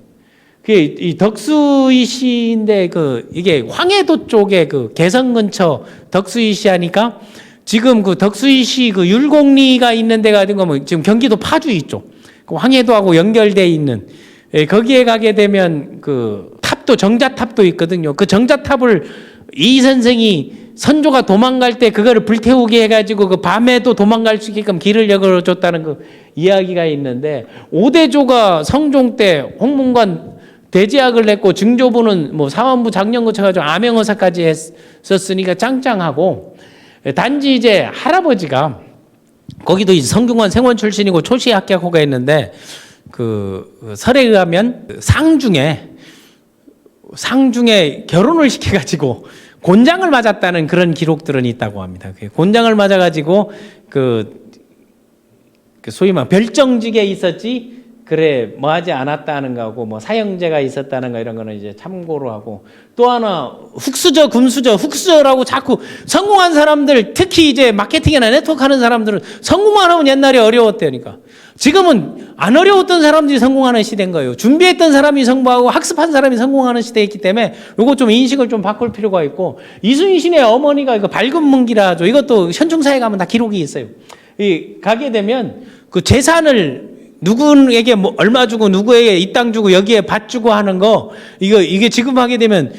이 덕수이 씨인데 그 이게 황해도 쪽에 그 개성 근처 덕수이 씨 하니까 지금 그 덕수이 씨 그 율곡리가 있는 데가 어딘가 뭐 지금 경기도 파주 이쪽 그 황해도하고 연결돼 있는, 거기에 가게 되면 그 탑도 정자탑도 있거든요. 그 정자탑을 이 선생이 선조가 도망갈 때 그거를 불태우게 해가지고 그 밤에도 도망갈 수 있게끔 길을 열어줬다는 그 이야기가 있는데, 오대조가 성종 때 홍문관 대제학을 냈고 증조부는 뭐 사원부 장년 거쳐가지고 암행어사까지 했었으니까 짱짱하고, 단지 이제 할아버지가 거기도 이제 성균관 생원 출신이고 초시 합격호가 있는데, 그 설에 의하면 상중에 결혼을 시켜가지고 곤장을 맞았다는 그런 기록들은 있다고 합니다. 곤장을 맞아가지고 그 소위 말 별정직에 있었지, 그래 뭐 하지 않았다는 거하고 뭐 사형제가 있었다는 거 이런 거는 이제 참고로 하고, 또 하나 훅수저라고 자꾸 성공한 사람들, 특히 이제 마케팅이나 네트워크 하는 사람들은 성공만 하면 옛날에 어려웠다니까. 지금은 안 어려웠던 사람들이 성공하는 시대인 거예요. 준비했던 사람이 성공하고 학습한 사람이 성공하는 시대이기 때문에 이거 좀 인식을 좀 바꿀 필요가 있고, 이순신의 어머니가 이거 밝은 문기라 하죠. 이것도 현충사에 가면 다 기록이 있어요. 가게 되면 그 재산을 누구에게 뭐 얼마 주고 누구에게 이 땅 주고 여기에 밭 주고 하는 거, 이게 지금 하게 되면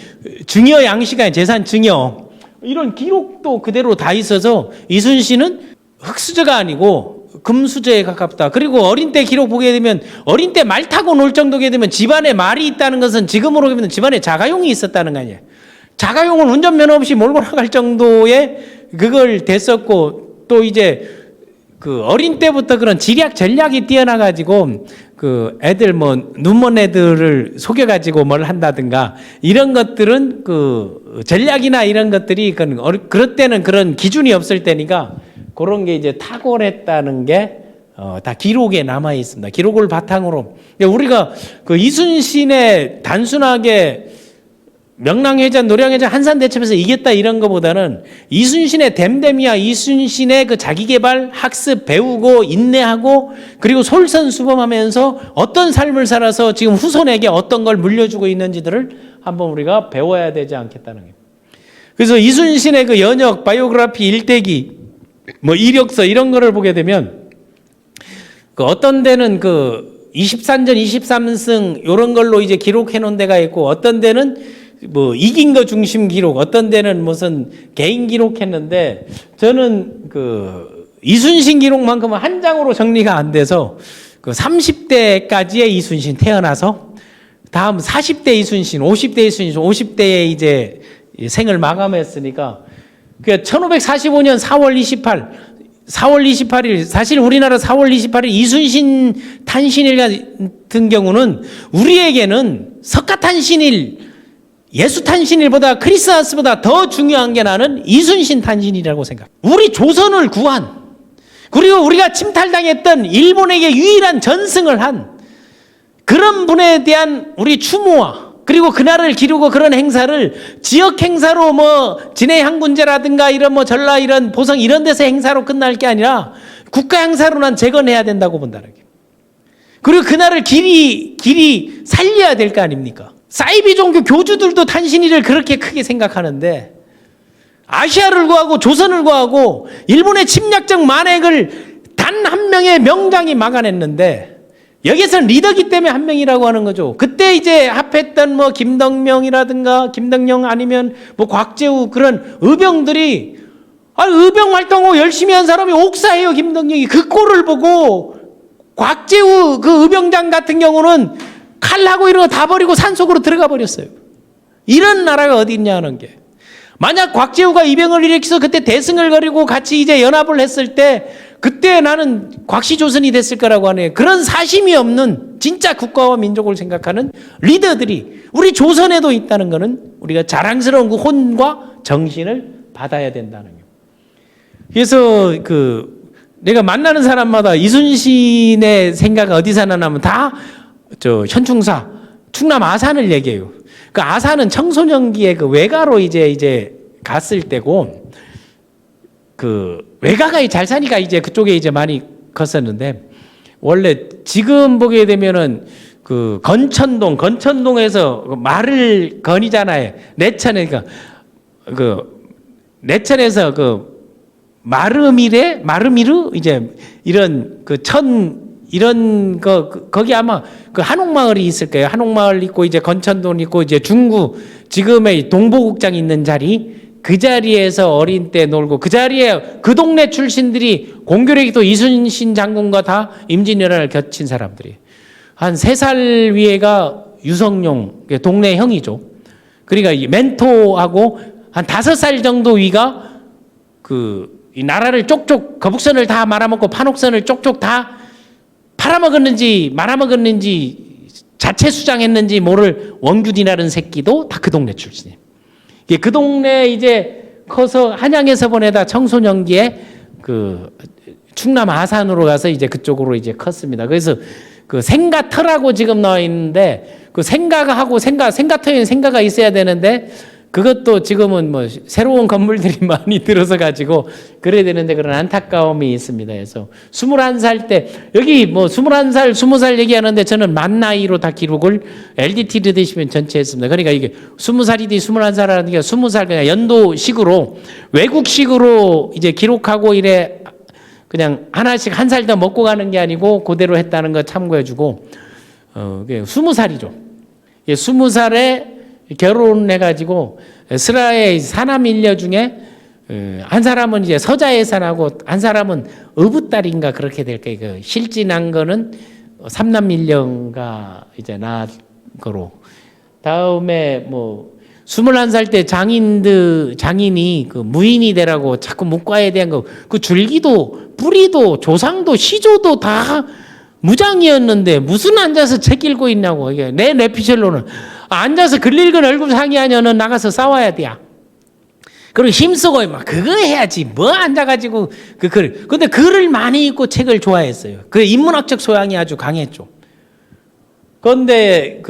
증여 양식이 재산 증여 이런 기록도 그대로 다 있어서 이순신은 흙수저가 아니고 금수저에 가깝다. 그리고 어린 때 기록 보게 되면 어린 때 말 타고 놀 정도게 되면 집안에 말이 있다는 것은 지금으로 보면 집안에 자가용이 있었다는 거 아니에요. 자가용을 운전면허 없이 몰고 나갈 정도의 그걸 됐었고, 또 이제 그 어린 때부터 그런 지략 전략이 뛰어나가지고 그 애들 뭐 눈먼 애들을 속여가지고 뭘 한다든가 이런 것들은 그 전략이나 이런 것들이 그럴 때는 그런 기준이 없을 때니까 그런 게 이제 탁월했다는 게 다 기록에 남아 있습니다. 기록을 바탕으로 우리가 그 이순신의 단순하게 명랑회전, 노량회전, 한산대첩에서 이겼다 이런 것보다는 이순신의 댐댐이야, 이순신의 그 자기개발, 학습, 배우고 인내하고 그리고 솔선수범하면서 어떤 삶을 살아서 지금 후손에게 어떤 걸 물려주고 있는지들을 한번 우리가 배워야 되지 않겠다는 거예요. 그래서 이순신의 그 연역, 바이오그래피, 일대기, 뭐 이력서 이런 거를 보게 되면 그 어떤 데는 그 23전 23승 이런 걸로 이제 기록해 놓은 데가 있고, 어떤 데는 뭐 이긴 거 중심 기록, 어떤 데는 무슨 개인 기록했는데, 저는 그 이순신 기록만큼은 한 장으로 정리가 안 돼서 그 30대까지의 이순신 태어나서 다음 40대 이순신, 50대 이순신, 50대에 이제 생을 마감했으니까 그 1545년 4월 28일, 사실 우리나라 4월 28일 이순신 탄신일 같은 경우는 우리에게는 석가탄신일, 예수탄신일보다 크리스마스보다 더 중요한 게 나는 이순신 탄신이라고 생각합니다. 우리 조선을 구한, 그리고 우리가 침탈당했던 일본에게 유일한 전승을 한 그런 분에 대한 우리 추모와 그리고 그날을 기르고 그런 행사를 지역 행사로 뭐 진해 항군제라든가 이런 뭐 전라 이런 보성 이런 데서 행사로 끝날 게 아니라 국가 행사로 난 재건해야 된다고 본다는 게. 그리고 그날을 길이 살려야 될 거 아닙니까? 사이비 종교 교주들도 탄신일을 그렇게 크게 생각하는데 아시아를 구하고 조선을 구하고 일본의 침략적 만행을 단 한 명의 명장이 막아냈는데 여기서는 리더기 때문에 한 명이라고 하는 거죠. 그때 이제 합했던 뭐 김덕명이라든가 김덕령 아니면 뭐 곽재우 그런 의병들이 의병 활동하고 열심히 한 사람이 옥사예요. 김덕령이 그 꼴을 보고 곽재우 그 의병장 같은 경우는 칼하고 이런 거 다 버리고 산속으로 들어가 버렸어요. 이런 나라가 어디 있냐는 게. 만약 곽재우가 이병을 일으켜서 그때 대승을 거리고 같이 이제 연합을 했을 때 그때 나는 곽시조선이 됐을 거라고 하네요. 그런 사심이 없는 진짜 국가와 민족을 생각하는 리더들이 우리 조선에도 있다는 것은 우리가 자랑스러운 그 혼과 정신을 받아야 된다는 거예요. 그래서 내가 만나는 사람마다 이순신의 생각은 어디서 나냐면 다 현충사, 충남 아산을 얘기해요. 그 아산은 청소년기에 그 외가로 이제 갔을 때고 외가가 잘 사니까 이제 그쪽에 이제 많이 컸었는데 원래 지금 보게 되면은 건천동에서 말을 건이잖아요. 내천에 내천에서 마르미르 이제 이런 이런 거기 아마 한옥마을이 있을 거예요. 한옥마을 있고 이제 건천동 있고 이제 중구 지금의 동보국장 있는 자리 그 자리에서 어린 때 놀고 그 자리에 그 동네 출신들이 공교력이 이순신 장군과 다 임진왜란을 겹친 사람들이 한 3살 위에가 유성룡 동네 형이죠. 그러니까 멘토하고 한 5살 정도 위가 이 나라를 쪽쪽 거북선을 다 말아먹고 판옥선을 쪽쪽 다 팔아먹었는지 말아먹었는지 자체 수장했는지 모를 원규디라는 새끼도 다 그 동네 출신이에요. 그 동네 이제 커서 한양에서 보내다 청소년기에 충남 아산으로 가서 이제 그쪽으로 이제 컸습니다. 그래서 생가터라고 지금 나와 있는데 생가하고 생가터에는 생가가 있어야 되는데 그것도 지금은 뭐 새로운 건물들이 많이 들어서 가지고 그래야 되는데 그런 안타까움이 있습니다. 그래서 21살 때 여기 뭐 21살, 20살 얘기하는데 저는 만 나이로 다 기록을 LDT를 드시면 전체 했습니다. 그러니까 이게 20살이든 21살이라는 게 20살 그냥 연도식으로 외국식으로 이제 기록하고 이래 그냥 하나씩 한 살 더 먹고 가는 게 아니고 그대로 했다는 거 참고해 주고 20살이죠. 20살에 결혼해가지고 스라의 사남 일녀 중에 한 사람은 이제 서자예산하고 한 사람은 어부딸인가 그렇게 될 거예요. 실진한 거는 삼남 일녀가 이제 낳은 거로. 다음에 뭐 21살 때 장인이 무인이 되라고 자꾸 문과에 대한 줄기도 뿌리도 조상도 시조도 다 무장이었는데 무슨 앉아서 책 읽고 있냐고. 이게 내 뇌피셜로는 앉아서 글 읽은 얼굴 상이하냐는 나가서 싸워야 돼. 그리고 힘쓰고 막 그거 해야지 뭐 앉아가지고 근데 글을 많이 읽고 책을 좋아했어요. 그 인문학적 소양이 아주 강했죠. 그런데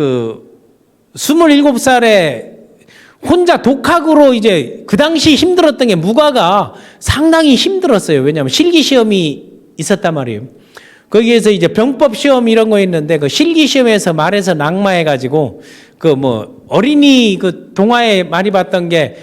27살에 혼자 독학으로 이제 그 당시 힘들었던 게 무과가 상당히 힘들었어요. 왜냐하면 실기 시험이 있었단 말이에요. 거기에서 이제 병법 시험 이런 거 있는데 실기 시험에서 말해서 낙마해가지고 어린이 동화에 많이 봤던 게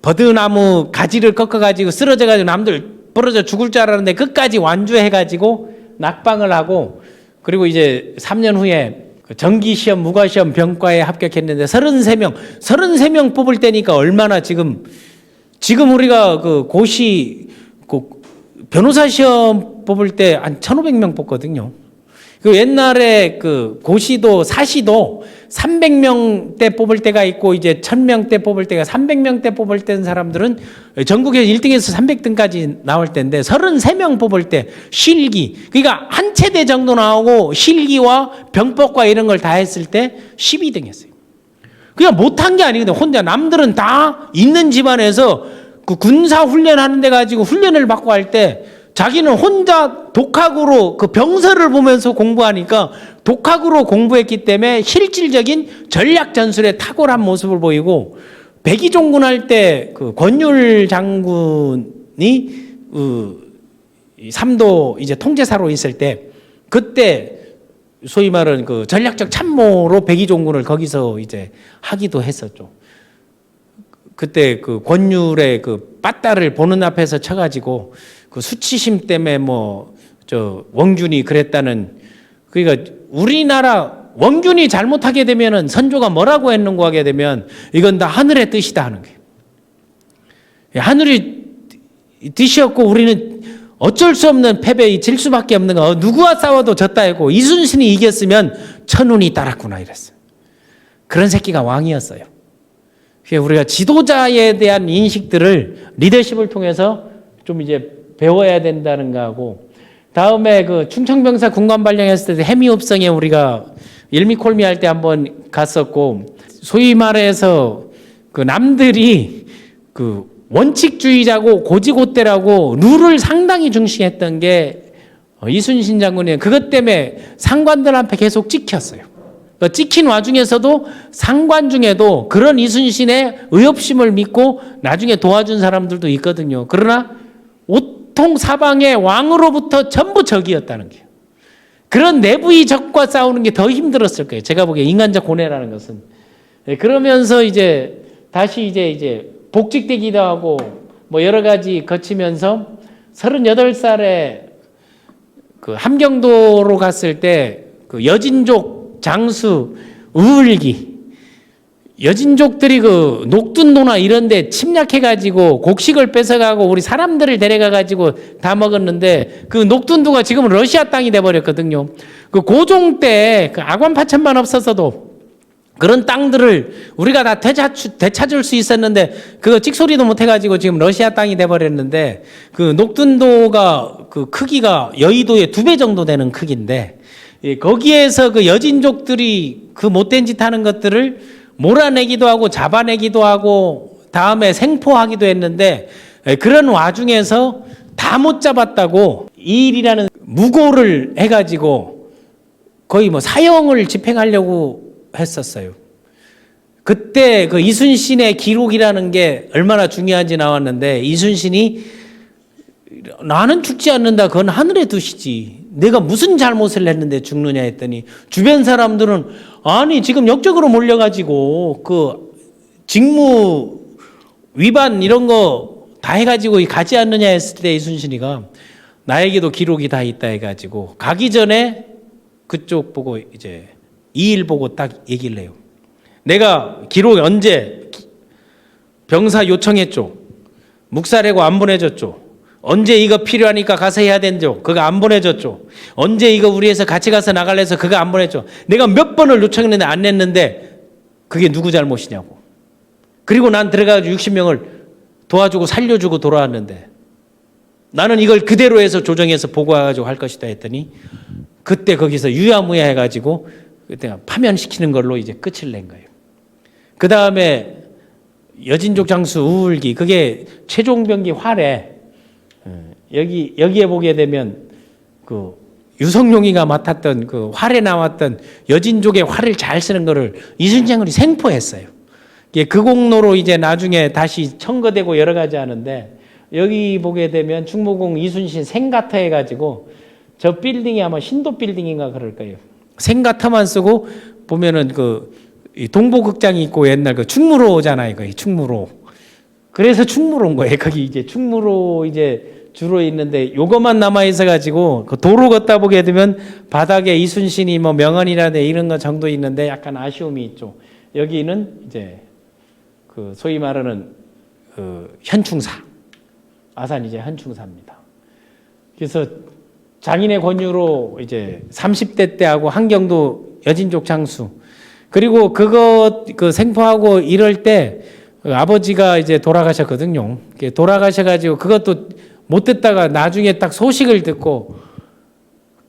버드나무 가지를 꺾어가지고 쓰러져가지고 남들 부러져 죽을 줄 알았는데 끝까지 완주해가지고 낙방을 하고 그리고 이제 3년 후에 정기시험, 무과시험, 병과에 합격했는데 33명 뽑을 때니까 얼마나 지금 우리가 고시 변호사 시험 뽑을 때 한 1,500명 뽑거든요. 옛날에 고시도 사시도 300명 때 뽑을 때가 있고 이제 1,000명 때 뽑을 때가 300명 때 뽑을 때 사람들은 전국에서 1등에서 300등까지 나올 때인데 33명 뽑을 때 실기 그러니까 한 체대 정도 나오고 실기와 병법과 이런 걸 다 했을 때 12등 했어요. 그냥 못한 게 아니거든요. 혼자 남들은 다 있는 집안에서 군사 훈련하는 데 가지고 훈련을 받고 할 때 자기는 혼자 독학으로 병서를 보면서 공부하니까 독학으로 공부했기 때문에 실질적인 전략 전술에 탁월한 모습을 보이고 백의종군 할 때 권율 장군이 3도 이제 통제사로 있을 때 그때 소위 말하는 전략적 참모로 백의종군을 거기서 이제 하기도 했었죠. 그때 그 권율의 그 빠따를 보는 앞에서 쳐가지고 그 수치심 때문에 뭐 저 원균이 그랬다는, 그러니까 우리나라 원균이 잘못하게 되면은 선조가 뭐라고 했는고 하게 되면 이건 다 하늘의 뜻이다 하는 거예요. 하늘이 뜻이었고 우리는 어쩔 수 없는 패배에 질 수밖에 없는 거. 누구와 싸워도 졌다 했고 이순신이 이겼으면 천운이 따랐구나 이랬어요. 그런 새끼가 왕이었어요. 우리가 지도자에 대한 인식들을 리더십을 통해서 좀 이제 배워야 된다는 거하고, 다음에 그 충청병사 군관 발령했을 때 해미읍성에 우리가 일미콜미 할 때 한번 갔었고, 소위 말해서 그 남들이 그 원칙주의자고 고지고대라고 룰을 상당히 중시했던 게 이순신 장군이에요. 그것 때문에 상관들한테 계속 찍혔어요. 찍힌 와중에서도 상관 중에도 그런 이순신의 의협심을 믿고 나중에 도와준 사람들도 있거든요. 그러나 오통 사방의 왕으로부터 전부 적이었다는 거예요. 그런 내부의 적과 싸우는 게 더 힘들었을 거예요. 제가 보기에 인간적 고뇌라는 것은. 그러면서 이제 다시 이제 복직되기도 하고 뭐 여러 가지 거치면서 38살에 그 함경도로 갔을 때 그 여진족 장수 우을기, 여진족들이 그 녹둔도나 이런 데 침략해가지고 곡식을 뺏어가고 우리 사람들을 데려가가지고 다 먹었는데, 그 녹둔도가 지금은 러시아 땅이 돼버렸거든요. 그 고종 때 그 아관파천만 없었어도 그런 땅들을 우리가 다 되찾을 수 있었는데 그거 찍소리도 못 해가지고 지금 러시아 땅이 돼버렸는데, 그 녹둔도가 그 크기가 여의도의 2배 정도 되는 크기인데, 거기에서 그 여진족들이 그 못된 짓 하는 것들을 몰아내기도 하고 잡아내기도 하고 다음에 생포하기도 했는데, 그런 와중에서 다 못 잡았다고 이일이라는 무고를 해가지고 거의 뭐 사형을 집행하려고 했었어요. 그때 그 이순신의 기록이라는 게 얼마나 중요한지 나왔는데, 이순신이 나는 죽지 않는다. 그건 하늘의 뜻이지. 내가 무슨 잘못을 했는데 죽느냐 했더니 주변 사람들은 아니 지금 역적으로 몰려가지고 그 직무 위반 이런 거 다 해가지고 가지 않느냐 했을 때 이순신이가 나에게도 기록이 다 있다 해가지고 가기 전에 그쪽 보고 이제 이일 보고 딱 얘기를 해요. 내가 기록 언제 병사 요청했죠. 묵살해고 안 보내줬죠. 언제 이거 필요하니까 가서 해야 된죠. 그거 안 보내줬죠. 언제 이거 우리 회사 같이 가서 나갈래 해서 그거 안 보냈죠. 내가 몇 번을 요청했는데 안 냈는데 그게 누구 잘못이냐고. 그리고 난 들어가서 60명을 도와주고 살려주고 돌아왔는데 나는 이걸 그대로 해서 조정해서 보고해가지고 할 것이다 했더니 그때 거기서 유야무야 해가지고 그때 파면시키는 걸로 이제 끝을 낸 거예요. 그 다음에 여진족 장수 우울기, 그게 최종병기 활에 여기에 보게 되면 그 유성룡이가 맡았던 그 활에 나왔던 여진족의 활을 잘 쓰는 거를 이순신 장군이 생포했어요. 그 공로로 이제 나중에 다시 청거되고 여러 가지 하는데, 여기 보게 되면 충무공 이순신 생가터 해가지고 저 빌딩이 아마 신도 빌딩인가 그럴 거예요. 생가터만 쓰고 보면은 그 동보극장이 있고 옛날 그 충무로잖아요. 그 충무로. 그래서 충무로인 거예요. 거기 이제 충무로 이제 주로 있는데 요것만 남아 있어 가지고 그 도로 걷다 보게 되면 바닥에 이순신이 뭐 명언이라든지 이런 거 정도 있는데 약간 아쉬움이 있죠. 여기는 이제 그 소위 말하는 그 현충사, 아산 이제 현충사입니다. 그래서 장인의 권유로 이제 30대 때 하고 한경도 여진족 장수, 그리고 그거 그 생포하고 이럴 때 아버지가 이제 돌아가셨거든요. 돌아가셔가지고 그것도 못 듣다가 나중에 딱 소식을 듣고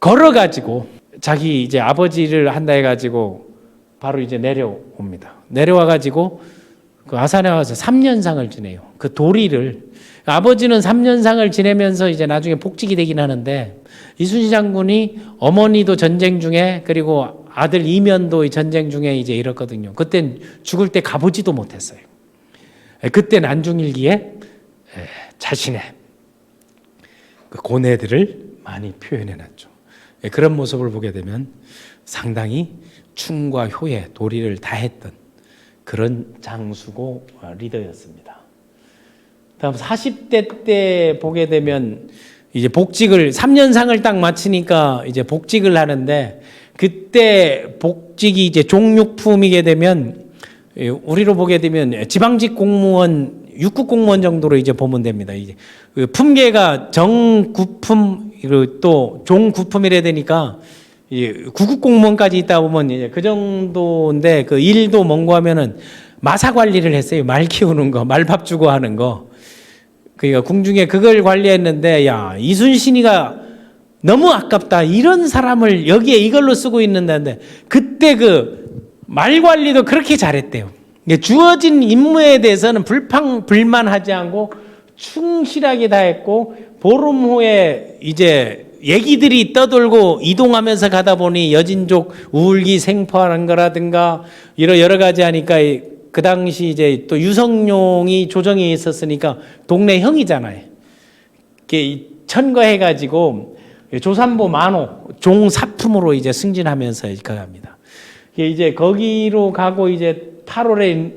걸어가지고 자기 이제 아버지를 한다 해가지고 바로 이제 내려옵니다. 내려와가지고 그 아산에 와서 3년상을 지내요. 그 도리를, 아버지는 3년상을 지내면서 이제 나중에 복직이 되긴 하는데, 이순신 장군이 어머니도 전쟁 중에 그리고 아들 이면도 전쟁 중에 이제 이렇거든요. 그땐 죽을 때 가보지도 못했어요. 그때 난중일기에 자신의 그 고뇌들을 많이 표현해놨죠. 그런 모습을 보게 되면 상당히 충과 효의 도리를 다했던 그런 장수고 리더였습니다. 다음 40대 때 보게 되면 이제 복직을 3년상을 딱 마치니까 이제 복직을 하는데, 그때 복직이 이제 종육품이게 되면 우리로 보게 되면 지방직 공무원, 육급 공무원 정도로 이제 보면 됩니다. 이제 그 품계가 정구품 그리고 또 종구품이라 되니까 구급 공무원까지 있다 보면 이제 그 정도인데, 그 일도 뭔고 하면은 마사 관리를 했어요. 말 키우는 거, 말밥 주고 하는 거. 그러니까 궁중에 그걸 관리했는데, 야, 이순신이가 너무 아깝다. 이런 사람을 여기에 이걸로 쓰고 있는데, 그때 그 말 관리도 그렇게 잘했대요. 주어진 임무에 대해서는 불만하지 않고 충실하게 다 했고, 보름 후에 이제 얘기들이 떠돌고 이동하면서 가다 보니 여진족 우울기 생포하는 거라든가 이런 여러 가지 하니까, 그 당시 이제 또 유성룡이 조정에 있었으니까 동네 형이잖아요. 이렇게 천거해가지고 조산보 만호 종사품으로 이제 승진하면서 가갑니다. 이제 거기로 가고 이제 8월에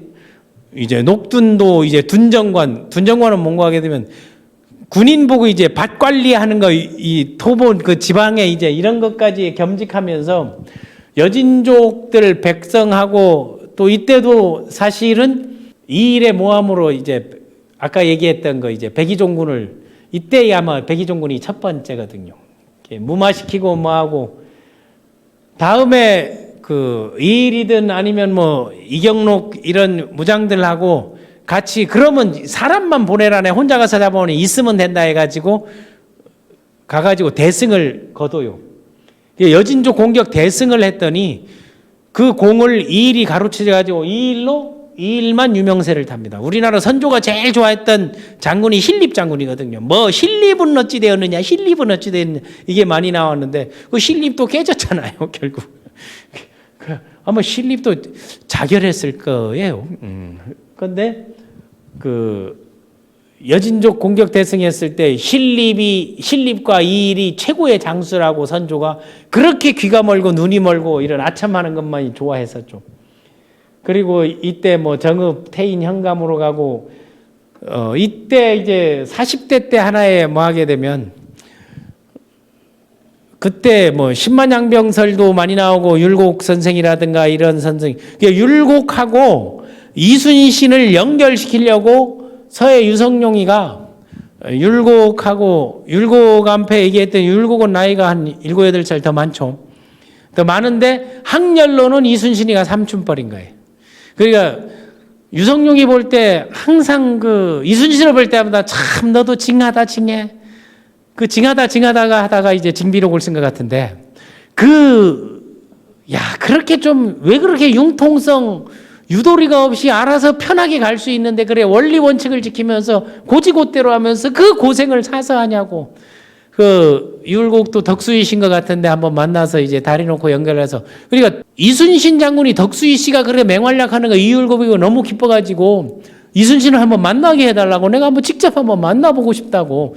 이제 녹둔도 이제 둔정관은 뭔가 하게 되면 군인보고 이제 밭 관리하는 거, 이 토본 그 지방에 이제 이런 것까지 겸직하면서 여진족들 백성하고, 또 이때도 사실은 이 일의 모함으로 이제 아까 얘기했던 거 이제 백의종군을, 이때 아마 백의종군이 첫 번째거든요. 무마시키고 뭐하고, 다음에 그 이일이든 아니면 뭐 이경록 이런 무장들하고 같이, 그러면 사람만 보내라네, 혼자 가서 잡아오니 있으면 된다 해가지고 가가지고 대승을 거둬요. 여진족 공격 대승을 했더니 그 공을 이일이 가로채가지고 이일만 유명세를 탑니다. 우리나라 선조가 제일 좋아했던 장군이 신립 장군이거든요. 뭐 신립은 어찌 되었느냐, 신립은 어찌 되었느냐, 이게 많이 나왔는데 그 신립도 깨졌잖아요, 결국. 아마 신립도 자결했을 거예요. 그런데 그 여진족 공격 대승했을 때 신립과 이일이 최고의 장수라고 선조가 그렇게 귀가 멀고 눈이 멀고 이런 아참하는 것만이 좋아했었죠. 그리고 이때 뭐 정읍 태인 현감으로 가고, 이때 이제 40대 때 하나에 뭐 하게 되면, 그때 뭐 신만양병설도 많이 나오고 율곡 선생이라든가 이런 선생, 율곡하고 이순신을 연결시키려고 서해 유성룡이가 율곡 앞에 얘기했던, 율곡은 나이가 한 7, 8살 더 많죠. 더 많은데 학렬로는 이순신이가 삼촌뻘인 거예요. 그러니까 유성룡이 볼 때 항상 그 이순신을 볼 때마다 참 너도 징하다 징해. 그 징하다가 하다가 이제 징비록을 쓴 것 같은데, 그렇게 좀 왜 그렇게 융통성 유도리가 없이 알아서 편하게 갈 수 있는데, 그래 원리 원칙을 지키면서 고지고대로 하면서 그 고생을 사서 하냐고. 그 율곡도 덕수이신 것 같은데 한번 만나서 이제 다리 놓고 연결해서, 그러니까 이순신 장군이 덕수이 씨가 그래 맹활약하는 거 이율곡이고 너무 기뻐가지고 이순신을 한번 만나게 해달라고, 내가 한번 직접 한번 만나보고 싶다고.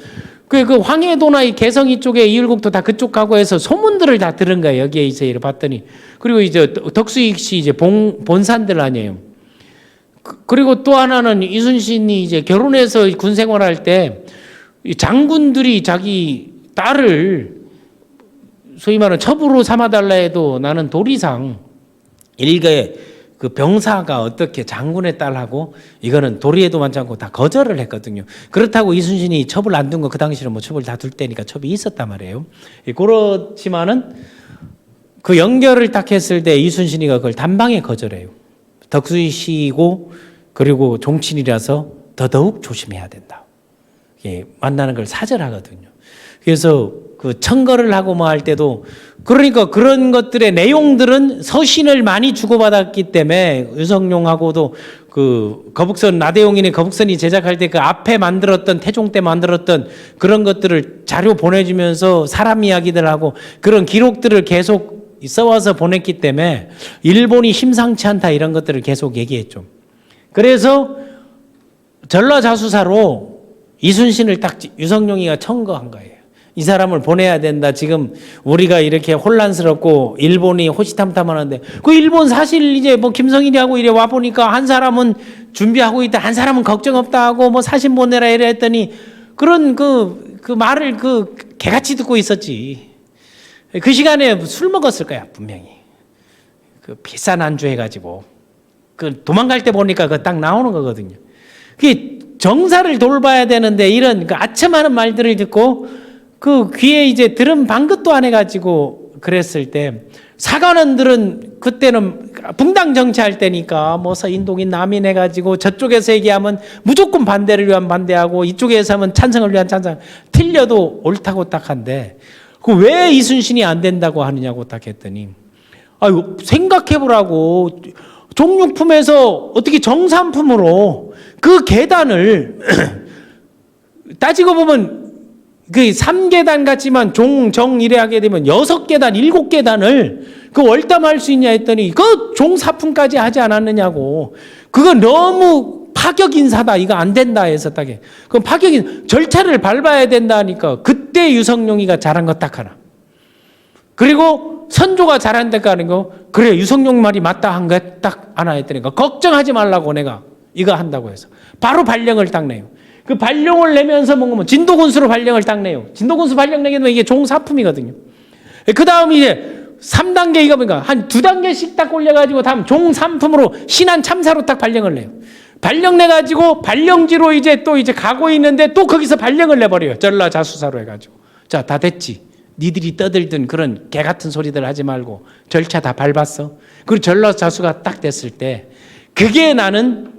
그 황해도나 이 개성이 쪽에 이율곡도 다 그쪽 가고 해서 소문들을 다 들은 거예요. 여기에 이제 봤더니. 그리고 이제 덕수익 씨 이제 본산들 아니에요. 그리고 또 하나는 이순신이 이제 결혼해서 군 생활할 때 장군들이 자기 딸을 소위 말하는 첩으로 삼아달라 해도 나는 도리상 일개 그 병사가 어떻게 장군의 딸하고 이거는 도리에도 많지 않고 다 거절을 했거든요. 그렇다고 이순신이 첩을 안 둔 거, 그 당시는 뭐 첩을 다 둘 때니까 첩이 있었단 말이에요. 그렇지만은 그 연결을 딱 했을 때 이순신이가 그걸 단방에 거절해요. 덕수이 씨고 그리고 종친이라서 더더욱 조심해야 된다. 만나는 걸 사절하거든요. 그래서 그 청거를 하고 뭐 할 때도, 그러니까 그런 것들의 내용들은 서신을 많이 주고받았기 때문에 유성룡하고도 그 거북선, 나대용인의 거북선이 제작할 때 그 앞에 만들었던, 태종 때 만들었던 그런 것들을 자료 보내주면서 사람 이야기들하고 그런 기록들을 계속 써와서 보냈기 때문에 일본이 심상치 않다 이런 것들을 계속 얘기했죠. 그래서 전라자수사로 이순신을 딱 유성룡이가 청거한 거예요. 이 사람을 보내야 된다. 지금 우리가 이렇게 혼란스럽고 일본이 호시탐탐하는데 그 일본 사실 이제 뭐 김성일이하고 이래 와 보니까 한 사람은 준비하고 있다, 한 사람은 걱정 없다 하고 뭐 사신 보내라 이래 했더니 그런 그 말을 개같이 듣고 있었지. 그 시간에 술 먹었을 거야 분명히. 그 비싼 안주 해가지고 그 도망갈 때 보니까 그 딱 나오는 거거든요. 그게 정사를 돌봐야 되는데 이런 그 아첨하는 말들을 듣고 그 귀에 이제 들은 방긋도 안 해가지고 그랬을 때 사관원들은 그때는 붕당 정치할 때니까 뭐 서인동인 남인 해가지고 저쪽에서 얘기하면 무조건 반대를 위한 반대하고 이쪽에서 하면 찬성을 위한 찬성, 틀려도 옳다고 딱 한데 그 왜 이순신이 안 된다고 하느냐고 딱 했더니 아유 생각해보라고 종육품에서 어떻게 정산품으로 그 계단을 따지고 보면 그 3계단 같지만 정 이래 하게 되면 6계단, 7계단을 그 월담할 수 있냐 했더니 그 종사품까지 하지 않았느냐고. 그거 너무 파격 인사다. 이거 안 된다 해서 딱해. 그럼 절차를 밟아야 된다니까 그때 유성룡이가 잘한 거 딱 하나. 그리고 선조가 잘한다고 하는 거 그래 유성룡 말이 맞다 한 거 딱 하나 했더니까 걱정하지 말라고 내가 이거 한다고 해서 바로 발령을 딱 내요. 그 발령을 내면서 뭔가 진도군수로 발령을 딱 내요. 진도군수 발령 내게 되면 이게 종사품이거든요. 그 다음 이제 3단계 이거 보니까 한 2단계씩 딱 올려가지고 다음 종삼품으로 신안 참사로 딱 발령을 내요. 발령 내가지고 발령지로 이제 또 이제 가고 있는데 또 거기서 발령을 내버려요. 전라자수사로 해가지고. 자, 다 됐지. 니들이 떠들던 그런 개 같은 소리들 하지 말고 절차 다 밟았어. 그리고 전라자수가 딱 됐을 때 그게 나는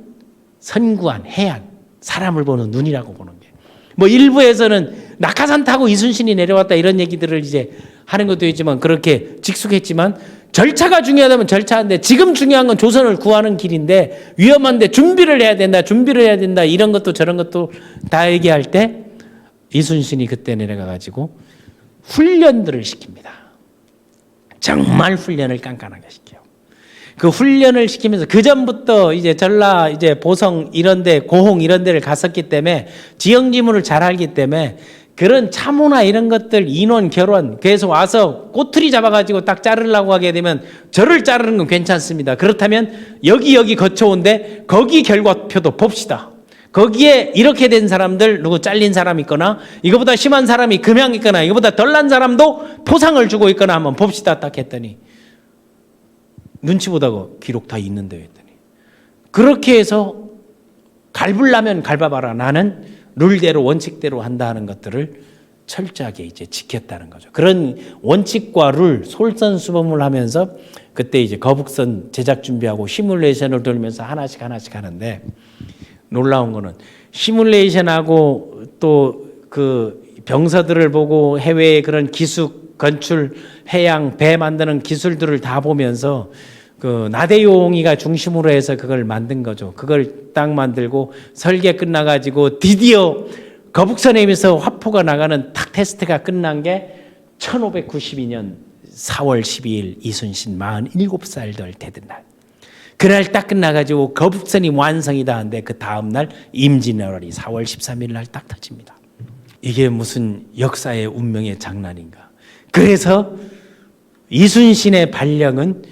선구안, 해안, 사람을 보는 눈이라고 보는 게. 뭐 일부에서는 낙하산 타고 이순신이 내려왔다 이런 얘기들을 이제 하는 것도 있지만 그렇게 직숙했지만 절차가 중요하다면 절차인데 지금 중요한 건 조선을 구하는 길인데 위험한데 준비를 해야 된다 이런 것도 저런 것도 다 얘기할 때 이순신이 그때 내려가가지고 훈련들을 시킵니다. 정말 훈련을 깐깐하게 시켜요. 그 훈련을 시키면서 그 전부터 이제 전라 이제 보성 이런데 고홍 이런데를 갔었기 때문에 지형 지문을 잘 알기 때문에 그런 참호나 이런 것들 인원 결혼 그래서 와서 꼬투리 잡아가지고 딱 자르려고 하게 되면 저를 자르는 건 괜찮습니다. 그렇다면 여기 거쳐온데 거기 결과표도 봅시다. 거기에 이렇게 된 사람들 누구 잘린 사람 있거나 이거보다 심한 사람이 금양 있거나 이거보다 덜 난 사람도 포상을 주고 있거나 한번 봅시다 딱 했더니 눈치 보다가 기록 다 있는데 했더니 그렇게 해서 갈불라면 갈봐봐라. 나는 룰대로 원칙대로 한다는 것들을 철저하게 이제 지켰다는 거죠. 그런 원칙과 룰 솔선수범을 하면서 그때 이제 거북선 제작 준비하고 시뮬레이션을 돌면서 하나씩 하는데 놀라운 거는 시뮬레이션하고 또 그 병서들을 보고 해외의 그런 기숙 건축 해양 배 만드는 기술들을 다 보면서 그 나대용이가 중심으로 해서 그걸 만든 거죠. 그걸 딱 만들고 설계 끝나가지고 드디어 거북선에 의해서 화포가 나가는 탁 테스트가 끝난 게 1592년 4월 12일 이순신 47살 될 되던 날. 그날 딱 끝나가지고 거북선이 완성이다 하는데 그 다음날 임진왜란이 4월 13일 날 딱 터집니다. 이게 무슨 역사의 운명의 장난인가. 그래서 이순신의 발령은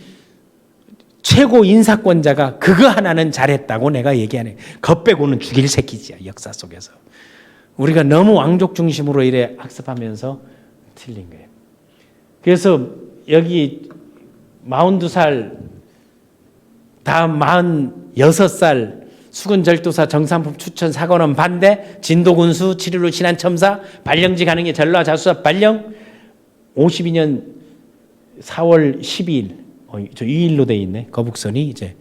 최고 인사권자가 그거 하나는 잘했다고 내가 얘기하네. 거 빼고는 죽일 새끼지야 역사 속에서. 우리가 너무 왕족 중심으로 이래 학습하면서 틀린 거예요. 그래서 여기 42살 다음 46살 수군절도사 정산품 추천 사관원 반대 진도군수 7.15 신안첨사 발령지 가는 게 전라자수사 발령 52년 4월 12일 저 2일로 돼 있네. 거북선이 이제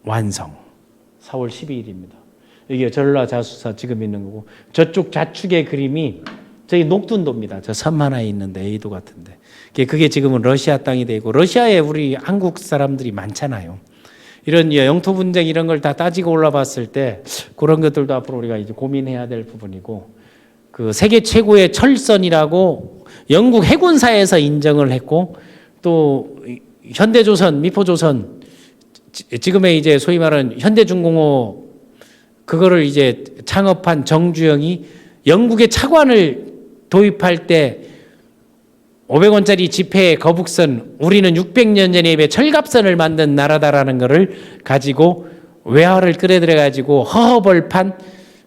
완성 4월 12일입니다. 이게 전라자수사 지금 있는 거고 저쪽 좌측의 그림이 저기 녹둔도입니다. 저 섬 하나에 있는데 A도 같은데 그게 지금은 러시아 땅이 되고 러시아에 우리 한국 사람들이 많잖아요. 이런 영토 분쟁 이런 걸 다 따지고 올라봤을 때 그런 것들도 앞으로 우리가 이제 고민해야 될 부분이고 그 세계 최고의 철선이라고 영국 해군사에서 인정을 했고 또 현대조선, 미포조선 지금의 이제 소위 말하는 현대중공업 그거를 이제 창업한 정주영이 영국의 차관을 도입할 때 500원짜리 지폐의 거북선, 우리는 600년 전에 입에 철갑선을 만든 나라다라는 것을 가지고 외화를 끌어들여 가지고 허허벌판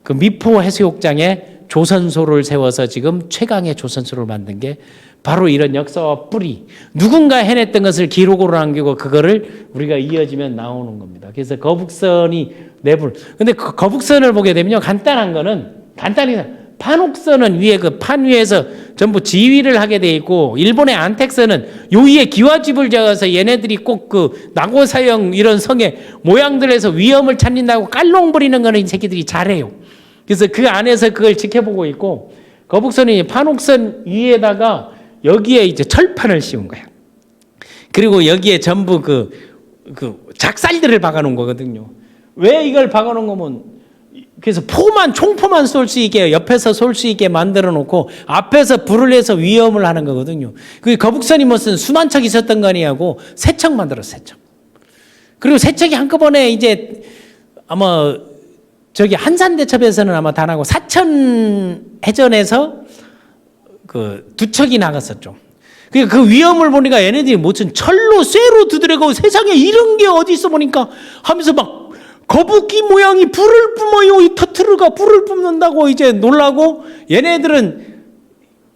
그 미포 해수욕장에 조선소를 세워서 지금 최강의 조선소를 만든 게 바로 이런 역사와 뿌리, 누군가 해냈던 것을 기록으로 남기고 그거를 우리가 이어지면 나오는 겁니다. 그래서 거북선이 내부. 근데 그 거북선을 보게 되면요, 간단한 거는 간단히 판옥선은 위에 그 판 위에서 전부 지휘를 하게 돼 있고, 일본의 안택선은 요 위에 기와집을 지어서 얘네들이 꼭 그 나고사형 이런 성의 모양들에서 위험을 찾는다고 깔롱 부리는 거는 이 새끼들이 잘해요. 그래서 그 안에서 그걸 지켜보고 있고, 거북선이 판옥선 위에다가 여기에 이제 철판을 씌운 거야. 그리고 여기에 전부 그 작살들을 박아놓은 거거든요. 왜 이걸 박아놓은 거면, 그래서 총포만 쏠 수 있게, 옆에서 쏠 수 있게 만들어 놓고 앞에서 불을 내서 위험을 하는 거거든요. 그 거북선이 무슨 수만 척 있었던 거 아니냐고 세 척 만들었어, 세 척. 그리고 세 척이 한꺼번에 이제 아마 저기 한산대첩에서는 아마 다 나고 사천 해전에서 그 두 척이 나갔었죠. 그 위험을 보니까 얘네들이 무슨 철로 쇠로 두드려가고 세상에 이런 게 어디 있어 보니까 하면서 막 거북이 모양이 불을 뿜어요. 이 터트르가 불을 뿜는다고 이제 놀라고, 얘네들은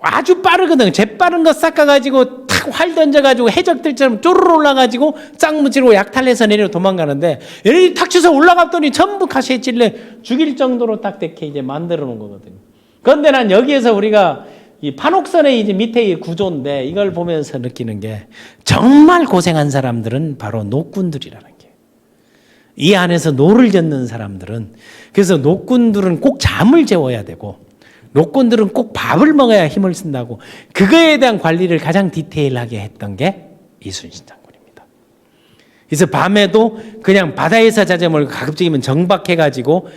아주 빠르거든. 재빠른 거 싹가가지고 탁 활 던져가지고 해적들처럼 쪼르르 올라가지고 짱무지로 약탈해서 내려 도망가는데, 얘네들이 탁 쳐서 올라갔더니 전부 가시에 찔려 죽일 정도로 딱 이렇게 이제 만들어 놓은 거거든요. 그런데 난 여기에서 우리가 이 판옥선의 이제 밑에 구조인데 이걸 보면서 느끼는 게, 정말 고생한 사람들은 바로 노꾼들이라는 게. 이 안에서 노를 젓는 사람들은, 그래서 노꾼들은 꼭 잠을 재워야 되고 노꾼들은 꼭 밥을 먹어야 힘을 쓴다고, 그거에 대한 관리를 가장 디테일하게 했던 게 이순신 장군입니다. 그래서 밤에도 그냥 바다에서 자지 말고 가급적이면 정박해가지고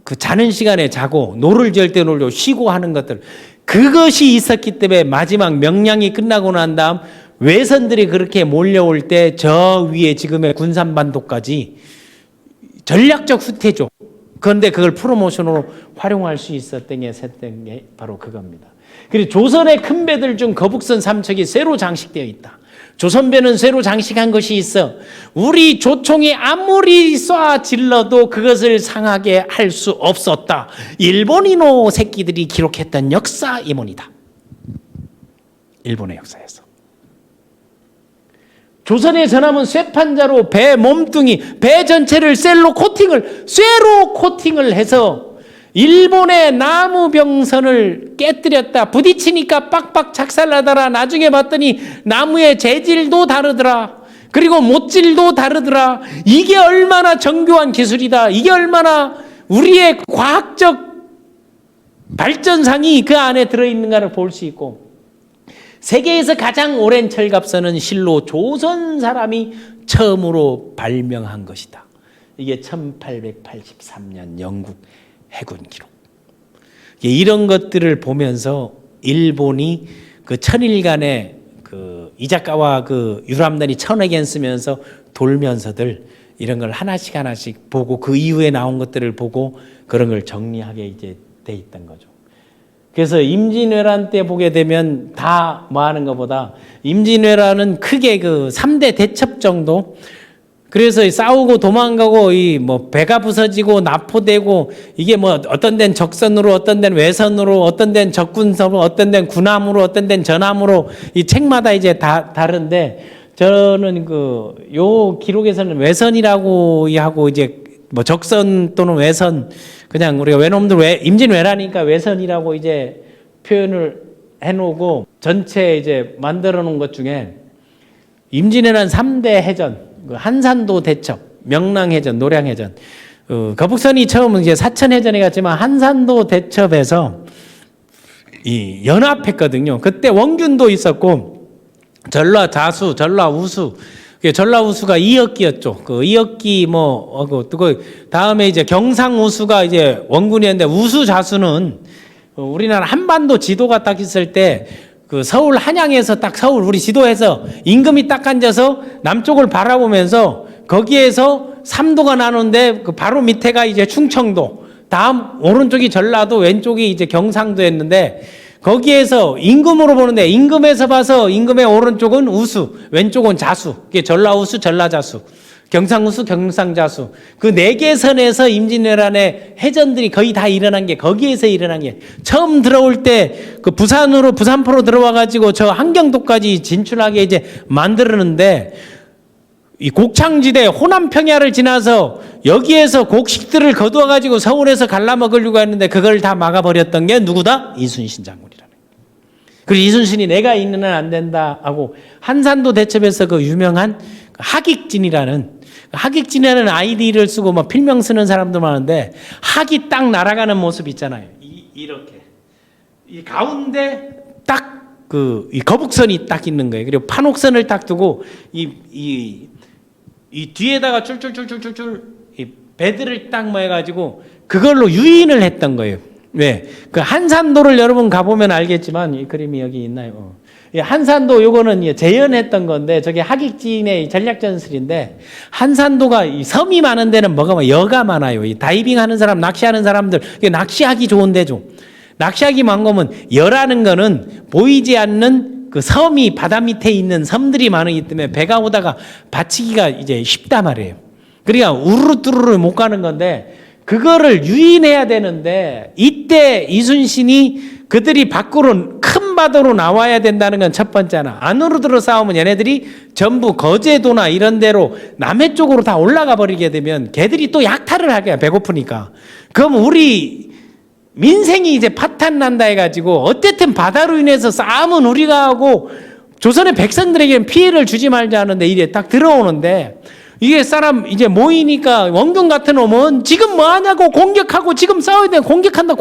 그 자는 시간에 자고 노를 질 때 놀고 쉬고 하는 것들, 그것이 있었기 때문에 마지막 명량이 끝나고 난 다음 외선들이 그렇게 몰려올 때 저 위에 지금의 군산반도까지 전략적 후퇴죠. 그런데 그걸 프로모션으로 활용할 수 있었던 게 바로 그겁니다. 그리고 조선의 큰 배들 중 거북선 3척이 쇠로 장식되어 있다. 조선배는 쇠로 장식한 것이 있어 우리 조총이 아무리 쏴 질러도 그것을 상하게 할 수 없었다. 일본인호 새끼들이 기록했던 역사 이문이다. 일본의 역사에서. 조선의 전함은 쇠판자로 배 몸뚱이, 배 전체를 쇠로 코팅을 해서 일본의 나무병선을 깨뜨렸다. 부딪히니까 빡빡 작살나더라. 나중에 봤더니 나무의 재질도 다르더라. 그리고 못질도 다르더라. 이게 얼마나 정교한 기술이다. 이게 얼마나 우리의 과학적 발전상이 그 안에 들어있는가를 볼 수 있고, 세계에서 가장 오랜 철갑선은 실로 조선 사람이 처음으로 발명한 것이다. 이게 1883년 영국 해군 기록. 이런 것들을 보면서 일본이 그 천일간의 그 이자카와 그 유람단이 1000개 쓰면서 돌면서들 이런 걸 하나씩 보고 그 이후에 나온 것들을 보고 그런 걸 정리하게 이제 돼 있던 거죠. 그래서 임진왜란 때 보게 되면 다 뭐 하는 것보다 임진왜란은 크게 그 3대 대첩 정도, 그래서 싸우고 도망가고 이 뭐 배가 부서지고 납포되고, 이게 뭐 어떤 데는 적선으로, 어떤 데는 외선으로, 어떤 데는 적군선으로, 어떤 데는 군함으로, 어떤 데는 전함으로, 이 책마다 이제 다 다른데, 저는 그 요 기록에서는 외선이라고 하고, 이제 뭐 적선 또는 외선, 그냥 우리가 외놈들 임진왜란이니까 외선이라고 이제 표현을 해놓고 전체 이제 만들어 놓은 것 중에 임진왜란 3대 해전, 한산도 대첩, 명랑해전, 노량해전, 거북선이 처음은 이제 사천해전에 갔지만 한산도 대첩에서 이 연합했거든요. 그때 원균도 있었고 전라 자수, 전라 우수, 전라 우수가 이역기였죠. 그 이역기 그 다음에 이제 경상 우수가 이제 원군이었는데, 우수 자수는 우리나라 한반도 지도가 딱 있을 때 그 서울 한양에서 딱 서울 우리 지도에서 임금이 딱 앉아서 남쪽을 바라보면서 거기에서 3도가 나누는데 그 바로 밑에가 이제 충청도, 다음 오른쪽이 전라도, 왼쪽이 이제 경상도였는데, 거기에서 임금으로 보는데 임금에서 봐서 임금의 오른쪽은 우수, 왼쪽은 자수. 그게 전라우수, 전라자수, 경상우수, 경상자수. 그 네 개 선에서 임진왜란의 해전들이 거의 다 일어난 게 거기에서 일어난 게 처음 들어올 때 그 부산포로 들어와 가지고 저 한경도까지 진출하게 이제 만들었는데 이 곡창지대 호남 평야를 지나서 여기에서 곡식들을 거두어 가지고 서울에서 갈라먹으려고 했는데 그걸 다 막아버렸던 게 누구다? 이순신 장군이라는 거예요. 그리고 이순신이 내가 있는 한 안 된다 하고 한산도 대첩에서 그 유명한 하객진이라는 아이디를 쓰고 뭐 필명 쓰는 사람도 많은데 학이 딱 날아가는 모습 있잖아요. 이렇게 이 가운데 딱 이 거북선이 딱 있는 거예요. 그리고 판옥선을 딱 두고 이 뒤에다가 줄줄줄줄줄 이 배들을 딱 모아가지고 그걸로 유인을 했던 거예요. 왜? 그 한산도를 여러분 가보면 알겠지만 이 그림이 여기 있나요? 이 한산도 요거는 재현했던 건데 저게 하객진의 전략전술인데 한산도가 이 섬이 많은 데는 뭐가 많아요? 여가 많아요. 이 다이빙 하는 사람, 낚시하는 사람들 낚시하기 좋은 데죠. 낚시하기 많은 거면 여라는 거는 보이지 않는 그 섬이 바다 밑에 있는 섬들이 많기 때문에 배가 오다가 받치기가 이제 쉽단 말이에요. 그러니까 우르르 못 가는 건데 그거를 유인해야 되는데 이때 이순신이 그들이 밖으로 큰 바다로 나와야 된다는 건 첫 번째 하나. 안으로 들어 싸우면 얘네들이 전부 거제도나 이런 데로 남해 쪽으로 다 올라가 버리게 되면 걔들이 또 약탈을 하게 배고프니까. 그럼 우리 민생이 이제 파탄 난다 해가지고 어쨌든 바다로 인해서 싸움은 우리가 하고 조선의 백성들에게는 피해를 주지 말자 하는데 이래 딱 들어오는데 이게 사람 이제 모이니까 원균 같은 놈은 지금 뭐 하냐고 공격하고 지금 싸워야 돼 공격한다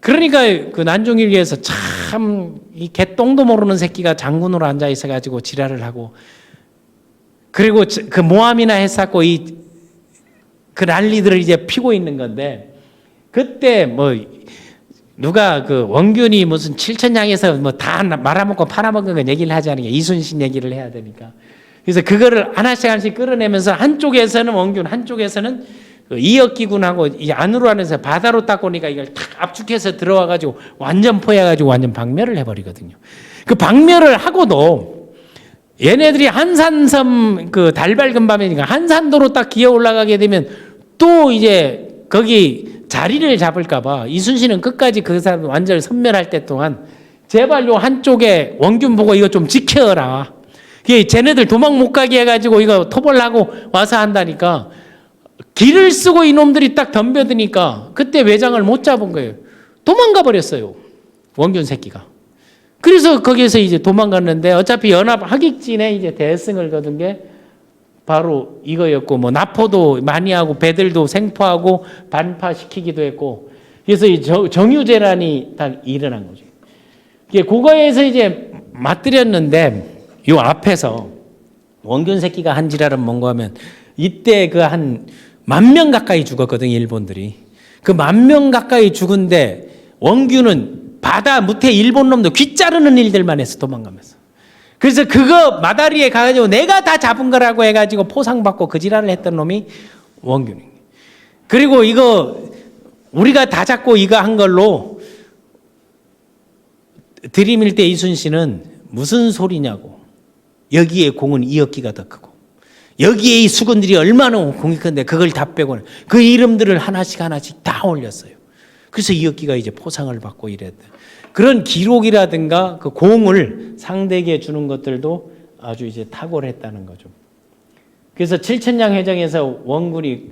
그러니까 그 난중일기에서 참 이 개똥도 모르는 새끼가 장군으로 앉아 있어가지고 지랄을 하고 그리고 그 모함이나 했었고 그 난리들을 이제 피고 있는 건데 그때 뭐 누가 그 원균이 무슨 칠천냥에서 뭐 다 말아먹고 팔아먹은 건 얘기를 하지 않으니까 이순신 얘기를 해야 되니까 그래서 그거를 하나씩 끌어내면서 한쪽에서는 원균 한쪽에서는 그 이역기군하고 이 안으로 하면서 바다로 딱 오니까 이걸 탁 압축해서 들어와가지고 완전 포획해가지고 완전 박멸을 해버리거든요. 그 박멸을 하고도 얘네들이 한산섬 그 달 밝은 밤이니까 한산도로 딱 기어 올라가게 되면 또 이제 거기 자리를 잡을까봐 이순신은 끝까지 그 사람 완전히 섬멸할 때 동안 제발 요 한쪽에 원균 보고 이거 좀 지켜라. 쟤네들 도망 못 가게 해가지고 이거 토벌하고 와서 한다니까 길을 쓰고 이놈들이 딱 덤벼드니까 그때 외장을 못 잡은 거예요. 도망가 버렸어요. 원균 새끼가. 그래서 거기에서 이제 도망갔는데 어차피 연합 하객진에 이제 대승을 거둔 게 바로 이거였고 뭐 납포도 많이 하고 배들도 생포하고 반파시키기도 했고 그래서 이 정유재란이 딱 일어난 거죠. 그거에서 이제 맞들였는데 요 앞에서 원균 새끼가 한 지랄은 뭔가 하면 이때 그 한 10,000명 가까이 죽었거든 일본들이. 그 10,000명 가까이 죽은데 원균은 바다 무태 일본 놈도 귀 자르는 일들만 해서 도망가면서. 그래서 그거 마다리에 가가지고 내가 다 잡은 거라고 해가지고 포상받고 그 지랄을 했던 놈이 원균이. 그리고 이거 우리가 다 잡고 이거 한 걸로 들이밀 때 이순신은 무슨 소리냐고. 여기에 공은 이역기가 더 크고 여기에 이 수군들이 얼마나 공이 큰데 그걸 다 빼고는 그 이름들을 하나씩 다 올렸어요. 그래서 이역기가 이제 포상을 받고 이랬다. 그런 기록이라든가 그 공을 상대에게 주는 것들도 아주 이제 탁월했다는 거죠. 그래서 칠천량 회정에서 원군이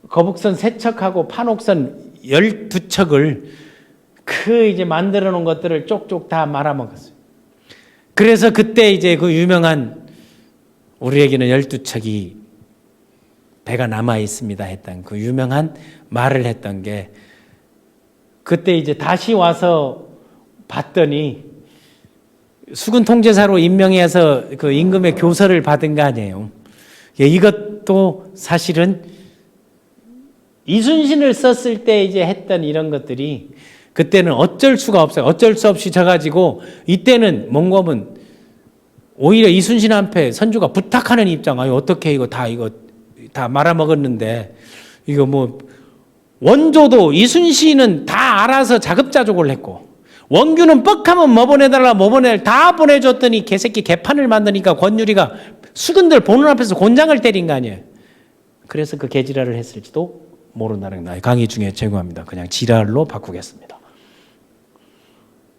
거북선 3척하고 판옥선 12척을 그 이제 만들어 놓은 것들을 쪽쪽 다 말아먹었어요. 그래서 그때 이제 그 유명한 우리에게는 12척이 배가 남아 있습니다 했던 그 유명한 말을 했던 게 그때 이제 다시 와서 봤더니 수군 통제사로 임명해서 그 임금의 교서를 받은 거 아니에요. 이것도 사실은 이순신을 썼을 때 이제 했던 이런 것들이 그때는 어쩔 수가 없어요. 어쩔 수 없이 져가지고 이때는 뭔가 하면 오히려 이순신한테 선조가 부탁하는 입장. 아유 어떻게 이거 다 말아먹었는데 이거 뭐 원조도 이순신은 다 알아서 자급자족을 했고 원규는 뻑하면 뭐 보내달라 뭐 다 보내줬더니 개새끼 개판을 만드니까 권율이가 수군들 보는 앞에서 곤장을 때린 거 아니에요. 그래서 그 개지랄을 했을지도 모른다는 거예요. 강의 중에 제공합니다. 그냥 지랄로 바꾸겠습니다.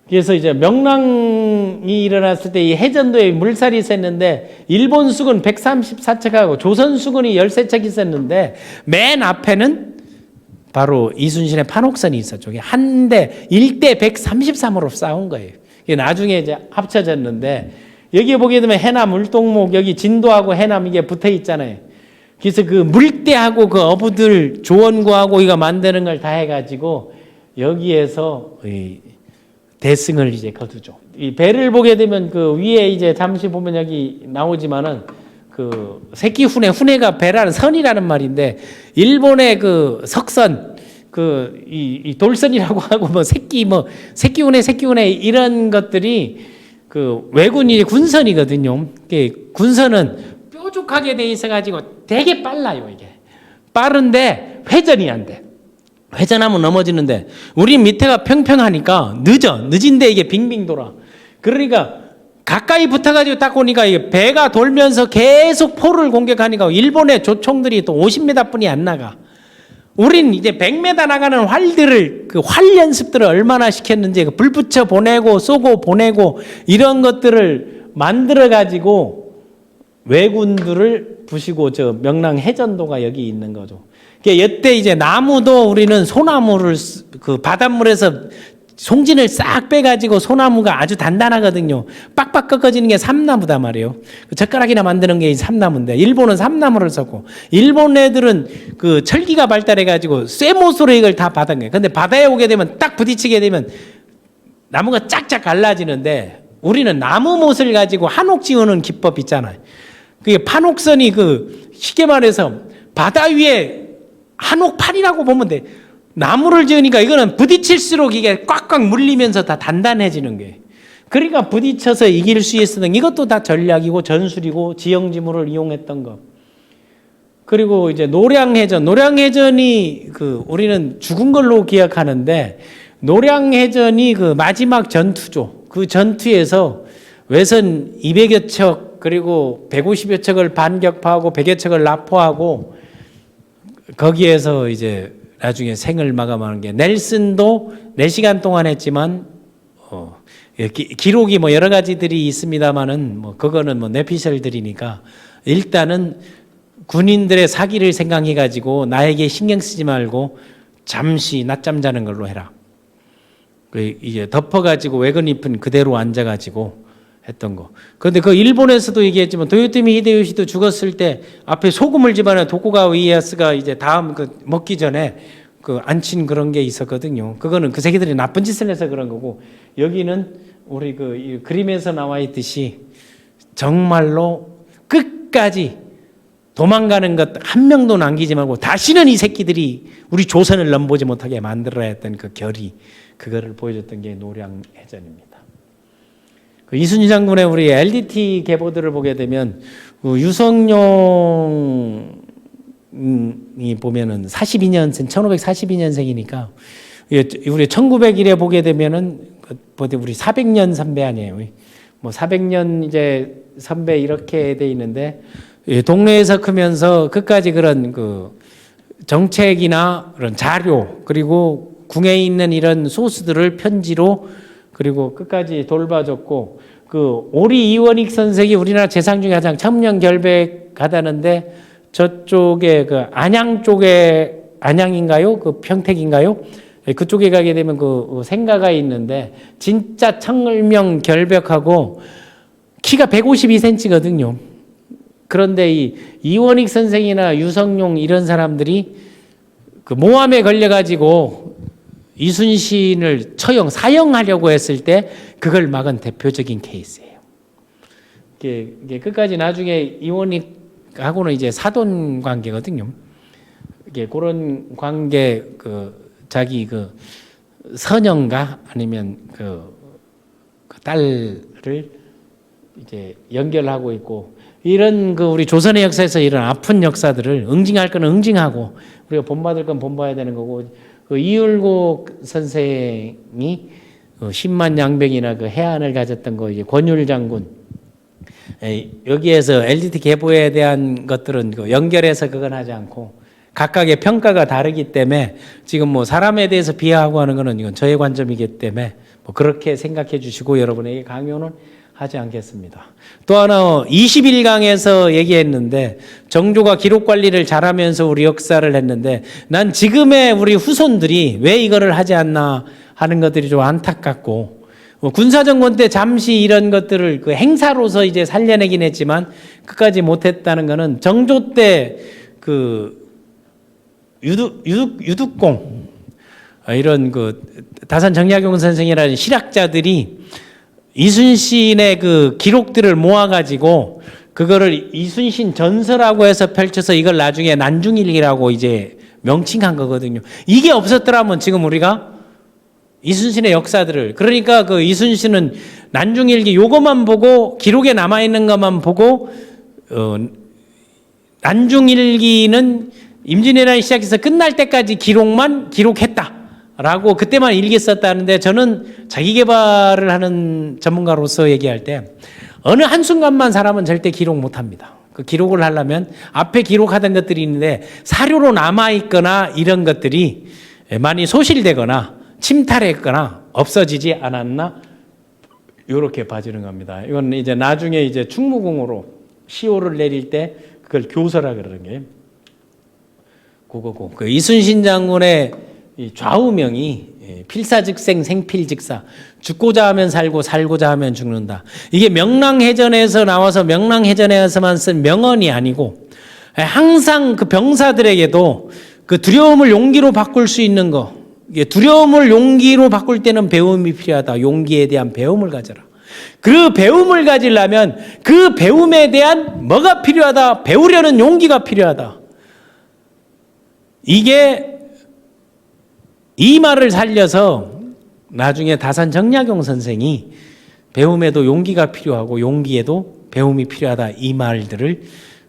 그래서 이제 명랑이 일어났을 때 이 해전도에 물살이 셌는데 일본 수군 134척하고 조선 수군이 13척이 있었는데 맨 앞에는 바로 이순신의 판옥선이 있었죠. 한 대 1대 133으로 싸운 거예요. 이게 나중에 이제 합쳐졌는데 여기 보게 되면 해남 울동목 여기 진도하고 해남 이게 붙어 있잖아요. 그래서 그 물대하고 그 어부들 조원구하고 이거 만드는 걸 다 해가지고 여기에서 대승을 이제 거두죠. 이 배를 보게 되면 그 위에 이제 잠시 보면 여기 나오지만은 그 새끼 훈해가 배라는 선이라는 말인데 일본의 그 석선 이 돌선이라고 하고 뭐 새끼 훈해 이런 것들이 그 왜군이 군선이거든요. 군선은 뾰족하게 돼 있어 가지고 되게 빨라요. 이게 빠른데 회전이 안 돼. 회전하면 넘어지는데 우리 밑에가 평평하니까 늦은데 이게 빙빙 돌아. 그러니까 가까이 붙어가지고 딱 오니까 이게 배가 돌면서 계속 포를 공격하니까 일본의 조총들이 또 50m 뿐이 안 나가. 우린 이제 100m 나가는 활들을 그 활 연습들을 얼마나 시켰는지 불 붙여 보내고 쏘고 보내고 이런 것들을 만들어 가지고 왜군들을 부시고 저 명랑 해전도가 여기 있는 거죠. 이때 이제 나무도 우리는 소나무를 그 바닷물에서 송진을 싹 빼가지고 소나무가 아주 단단하거든요. 빡빡 꺾어지는 게 삼나무다 말이에요. 젓가락이나 만드는 게 삼나무인데 일본은 삼나무를 썼고 일본 애들은 그 철기가 발달해가지고 쇠못으로 이걸 다 받은 거예요. 근데 바다에 오게 되면 딱 부딪히게 되면 나무가 짝짝 갈라지는데 우리는 나무못을 가지고 한옥 지우는 기법 있잖아요. 그게 판옥선이 그 쉽게 말해서 바다 위에 한옥판이라고 보면 돼. 나무를 지으니까 이거는 부딪힐수록 이게 꽉꽉 물리면서 다 단단해지는 거예요. 그러니까 부딪혀서 이길 수 있었던 이것도 다 전략이고 전술이고 지형지물을 이용했던 거. 그리고 이제 노량해전이 그 우리는 죽은 걸로 기억하는데 노량해전이 그 마지막 전투죠. 그 전투에서 외선 200여 척 그리고 150여 척을 반격파하고 100여 척을 납포하고 거기에서 이제 나중에 생을 마감하는 게 넬슨도 4시간 동안 했지만 기록이 뭐 여러 가지들이 있습니다만은 뭐 그거는 뭐 내피셜들이니까 일단은 군인들의 사기를 생각해 가지고 나에게 신경 쓰지 말고 잠시 낮잠 자는 걸로 해라. 이제 덮어 가지고 외근 잎은 그대로 앉아 가지고 했던 거. 그런데 그 일본에서도 얘기했지만 도요토미 히데요시도 죽었을 때 앞에 소금을 집어넣어 도쿠가와 이에야스가 이제 다음 그 먹기 전에 그 안친 그런 게 있었거든요. 그거는 그 새끼들이 나쁜 짓을 해서 그런 거고 여기는 우리 그 이 그림에서 나와 있듯이 정말로 끝까지 도망가는 것 한 명도 남기지 말고 다시는 이 새끼들이 우리 조선을 넘보지 못하게 만들어야 했던 그 결의 그거를 보여줬던 게 노량해전입니다. 그 이순신 장군의 우리 LDT 계보들을 보게 되면 유성룡이 보면은 42년생, 1542년생이니까 우리 1901에 보게 되면은 우리 400년 선배 아니에요. 뭐 400년 이제 선배 이렇게 돼 있는데 동네에서 크면서 끝까지 그런 그 정책이나 그런 자료 그리고 궁에 있는 이런 소스들을 편지로 그리고 끝까지 돌봐줬고 그 오리 이원익 선생이 우리나라 재상 중에 가장 천년결백하다는데 저쪽에 그 안양 쪽에 안양인가요? 그 평택인가요? 그쪽에 가게 되면 그 생가가 있는데 진짜 청을명결백하고 키가 152cm거든요. 그런데 이 이원익 선생이나 유성룡 이런 사람들이 그 모함에 걸려가지고 이순신을 사형하려고 했을 때 그걸 막은 대표적인 케이스예요. 이게 끝까지 나중에 이원익하고는 이제 사돈 관계거든요. 이게 그런 관계 그 자기 그 선영가 아니면 그 딸을 이제 연결하고 있고 이런 그 우리 조선의 역사에서 이런 아픈 역사들을 응징할 건 응징하고 우리가 본받을 건 본받아야 되는 거고 그 이율곡 선생이 10만 양병이나 그 해안을 가졌던 거 이제 권율 장군 여기에서 LDT 계보에 대한 것들은 연결해서 그건 하지 않고 각각의 평가가 다르기 때문에 지금 뭐 사람에 대해서 비하하고 하는 거는 이건 저의 관점이기 때문에 뭐 그렇게 생각해 주시고 여러분에게 강요는 하지 않겠습니다. 또 하나 21강에서 얘기했는데 정조가 기록 관리를 잘하면서 우리 역사를 했는데 난 지금의 우리 후손들이 왜 이거를 하지 않나 하는 것들이 좀 안타깝고 군사정권 때 잠시 이런 것들을 그 행사로서 이제 살려내긴 했지만 끝까지 못했다는 거는 정조 때 그 유득공 이런 그 다산 정약용 선생이라는 실학자들이 이순신의 그 기록들을 모아가지고 그거를 이순신 전서라고 해서 펼쳐서 이걸 나중에 난중일기라고 이제 명칭한 거거든요. 이게 없었더라면 지금 우리가 이순신의 역사들을 그러니까 그 이순신은 난중일기 요것만 보고 기록에 남아있는 것만 보고 난중일기는 임진왜란이 시작해서 끝날 때까지 기록만 기록했다라고 그때만 일기 썼다는데 저는 자기계발을 하는 전문가로서 얘기할 때 어느 한순간만 사람은 절대 기록 못합니다. 그 기록을 하려면 앞에 기록하던 것들이 있는데 사료로 남아있거나 이런 것들이 많이 소실되거나 침탈했거나 없어지지 않았나 이렇게 봐지는 겁니다. 이건 이제 나중에 이제 충무공으로 시호를 내릴 때 그걸 교서라 그러는 게 그거고 그 이순신 장군의 좌우명이 필사즉생 생필즉사 죽고자 하면 살고 살고자 하면 죽는다. 이게 명랑해전에서 나와서 명랑해전에서만 쓴 명언이 아니고 항상 그 병사들에게도 그 두려움을 용기로 바꿀 수 있는 거 두려움을 용기로 바꿀 때는 배움이 필요하다. 용기에 대한 배움을 가져라. 그 배움을 가지려면 그 배움에 대한 뭐가 필요하다. 배우려는 용기가 필요하다. 이게 이 말을 살려서 나중에 다산 정약용 선생이 배움에도 용기가 필요하고 용기에도 배움이 필요하다. 이 말들을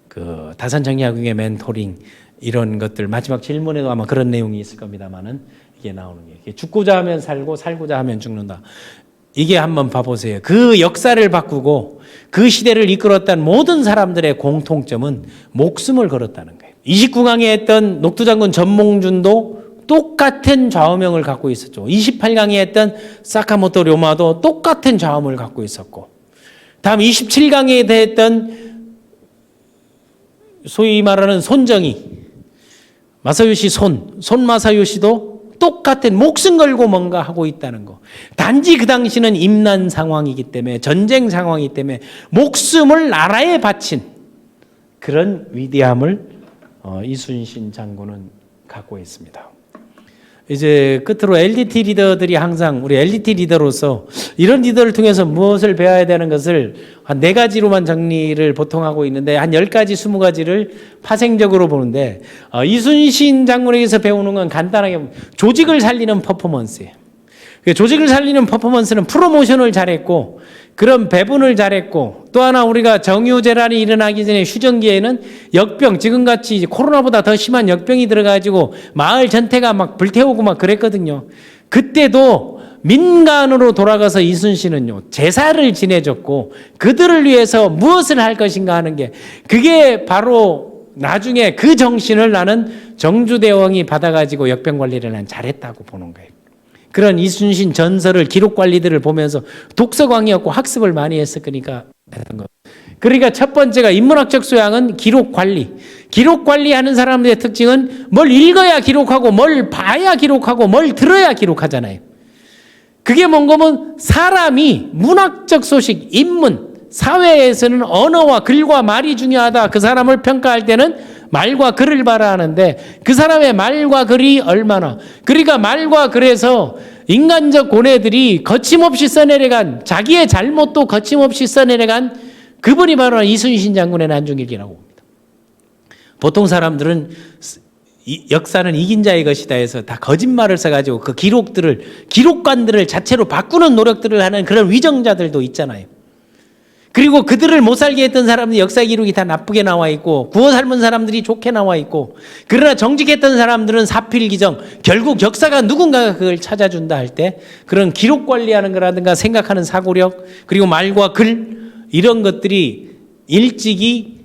그 다산 정약용의 멘토링 이런 것들 마지막 질문에도 아마 그런 내용이 있을 겁니다만은 이게 나오는 게 죽고자 하면 살고 살고자 하면 죽는다. 이게 한번 봐보세요. 그 역사를 바꾸고 그 시대를 이끌었던 모든 사람들의 공통점은 목숨을 걸었다는 거예요. 29강에 했던 녹두장군 전몽준도 똑같은 좌우명을 갖고 있었죠. 28강에 했던 사카모토 료마도 똑같은 좌우명을 갖고 있었고 다음 27강에 했던 소위 말하는 손정희 마사요시 손 마사요시도 똑같은 목숨 걸고 뭔가 하고 있다는 거. 단지 그 당시는 임난 상황이기 때문에 전쟁 상황이기 때문에 목숨을 나라에 바친 그런 위대함을 이순신 장군은 갖고 있습니다. 이제 끝으로 LDT 리더들이 항상 우리 LDT 리더로서 이런 리더를 통해서 무엇을 배워야 되는 것을 한 4가지로만 정리를 보통 하고 있는데 한 10가지, 20가지를 파생적으로 보는데 이순신 장군에게서 배우는 건 간단하게 조직을 살리는 퍼포먼스예요. 조직을 살리는 퍼포먼스는 프로모션을 잘했고 그런 배분을 잘했고 또 하나 우리가 정유재란이 일어나기 전에 휴전기에는 역병 지금같이 코로나보다 더 심한 역병이 들어가지고 마을 전체가 막 불태우고 막 그랬거든요. 그때도 민간으로 돌아가서 이순신은요 제사를 지내줬고 그들을 위해서 무엇을 할 것인가 하는 게 그게 바로 나중에 그 정신을 나는 정주대왕이 받아가지고 역병 관리를 난 잘했다고 보는 거예요. 그런 이순신 전설을 기록 관리들을 보면서 독서광이었고 학습을 많이 했을 거니까 했던 거. 그러니까 첫 번째가 인문학적 소양은 기록 관리. 기록 관리하는 사람들의 특징은 뭘 읽어야 기록하고 뭘 봐야 기록하고 뭘 들어야 기록하잖아요. 그게 뭔가면 사람이 문학적 소식, 인문, 사회에서는 언어와 글과 말이 중요하다. 그 사람을 평가할 때는 말과 글을 봐라 하는데 그 사람의 말과 글이 얼마나 그러니까 말과 글에서 인간적 고뇌들이 거침없이 써내려간 자기의 잘못도 거침없이 써내려간 그분이 바로 이순신 장군의 난중일기라고 봅니다. 보통 사람들은 역사는 이긴 자의 것이다 해서 다 거짓말을 써가지고 그 기록관들을 자체로 바꾸는 노력들을 하는 그런 위정자들도 있잖아요. 그리고 그들을 못 살게 했던 사람들이 역사 기록이 다 나쁘게 나와 있고 구워 삶은 사람들이 좋게 나와 있고, 그러나 정직했던 사람들은 사필기정, 결국 역사가 누군가가 그걸 찾아준다 할 때 그런 기록 관리하는 거라든가 생각하는 사고력, 그리고 말과 글, 이런 것들이 일찍이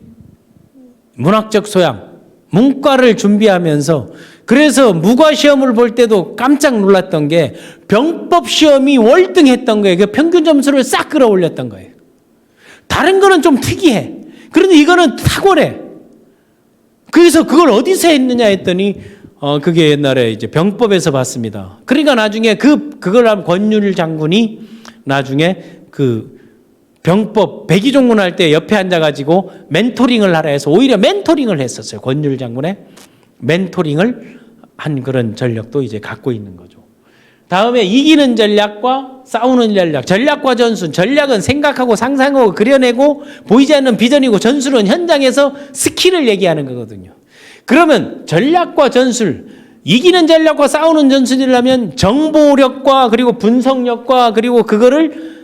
문학적 소양, 문과를 준비하면서, 그래서 무과 시험을 볼 때도 깜짝 놀랐던 게 병법 시험이 월등했던 거예요. 그 평균 점수를 싹 끌어올렸던 거예요. 다른 거는 좀 특이해. 그런데 이거는 탁월해. 그래서 그걸 어디서 했느냐 했더니 그게 옛날에 이제 병법에서 봤습니다. 그러니까 나중에 그걸 한 권율 장군이 나중에 그 병법 백의종군 할 때 옆에 앉아가지고 멘토링을 하라 해서 오히려 멘토링을 했었어요. 권율 장군의 멘토링을 한 그런 전력도 이제 갖고 있는 거죠. 다음에 이기는 전략과 싸우는 전략, 전략과 전술. 전략은 생각하고 상상하고 그려내고 보이지 않는 비전이고, 전술은 현장에서 스킬을 얘기하는 거거든요. 그러면 전략과 전술, 이기는 전략과 싸우는 전술이라면 정보력과 그리고 분석력과 그리고 그거를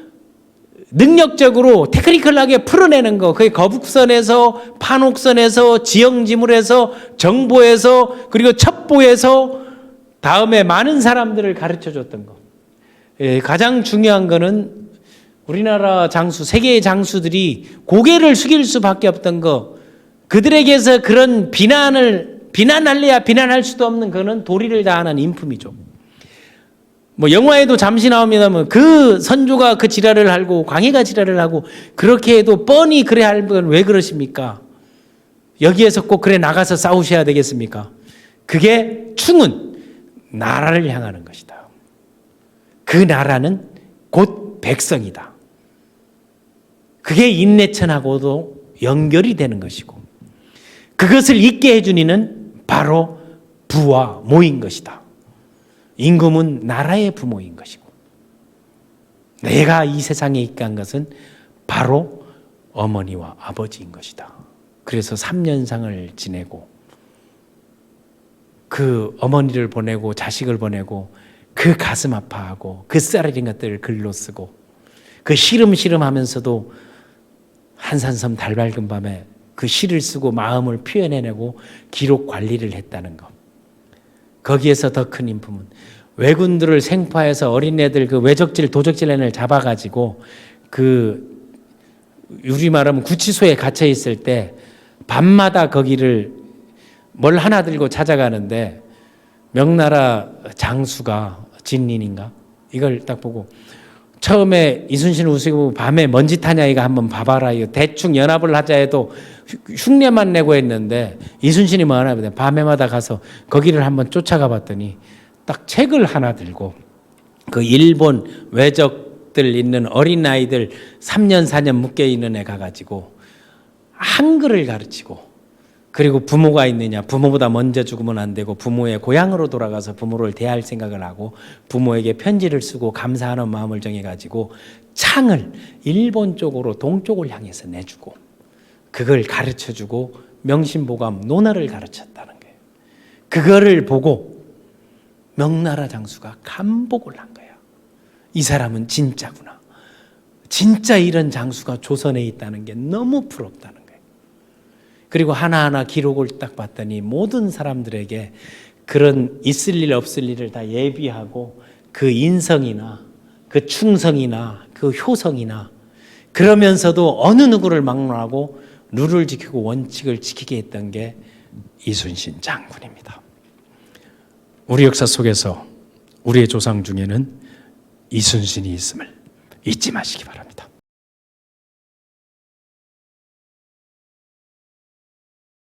능력적으로 테크니컬하게 풀어내는 거. 그게 거북선에서 판옥선에서 지형지물에서 정보에서 그리고 첩보에서 다음에 많은 사람들을 가르쳐 줬던 거. 가장 중요한 거는 우리나라 장수, 세계의 장수들이 고개를 숙일 수밖에 없던 거, 그들에게서 그런 비난할래야 비난할 수도 없는 그거는 도리를 다하는 인품이죠. 뭐 영화에도 잠시 나옵니다만 그 선조가 그 지랄을 하고 광해가 지랄을 하고 그렇게 해도 뻔히 그래 할 건 왜 그러십니까? 여기에서 꼭 그래 나가서 싸우셔야 되겠습니까? 그게 충은 나라를 향하는 것이다. 그 나라는 곧 백성이다. 그게 인내천하고도 연결이 되는 것이고, 그것을 잊게 해준 이는 바로 부와 모인 것이다. 임금은 나라의 부모인 것이고, 내가 이 세상에 있게 한 것은 바로 어머니와 아버지인 것이다. 그래서 3년상을 지내고 그 어머니를 보내고 자식을 보내고 그 가슴 아파하고 그 쌀어린 것들을 글로 쓰고 그 시름시름 하면서도 한산섬 달 밝은 밤에 그 시를 쓰고 마음을 표현해내고 기록 관리를 했다는 것. 거기에서 더 큰 인품은 왜군들을 생포해서 어린애들 그 외적질 도적질 애를 잡아가지고 그 우리말하면 구치소에 갇혀 있을 때 밤마다 거기를 뭘 하나 들고 찾아가는데 명나라 장수가 진린인가 이걸 딱 보고 처음에 이순신을 우스고 밤에 먼지 타냐 이거 한번 봐봐라. 이거 대충 연합을 하자 해도 흉내만 내고 했는데 이순신이 뭐 하나 보다 밤에마다 가서 거기를 한번 쫓아가 봤더니 딱 책을 하나 들고 그 일본 외적들 있는 어린아이들 3년 4년 묶여 있는 애 가가지고 한글을 가르치고, 그리고 부모가 있느냐, 부모보다 먼저 죽으면 안 되고 부모의 고향으로 돌아가서 부모를 대할 생각을 하고 부모에게 편지를 쓰고 감사하는 마음을 정해가지고 창을 일본 쪽으로 동쪽을 향해서 내주고 그걸 가르쳐주고 명심보감 논어를 가르쳤다는 거예요. 그거를 보고 명나라 장수가 감복을 한 거야. 이 사람은 진짜구나. 진짜 이런 장수가 조선에 있다는 게 너무 부럽다는 거예요. 그리고 하나하나 기록을 딱 봤더니 모든 사람들에게 그런 있을 일 없을 일을 다 예비하고 그 인성이나 그 충성이나 그 효성이나 그러면서도 어느 누구를 막론하고 룰을 지키고 원칙을 지키게 했던 게 이순신 장군입니다. 우리 역사 속에서 우리의 조상 중에는 이순신이 있음을 잊지 마시기 바랍니다.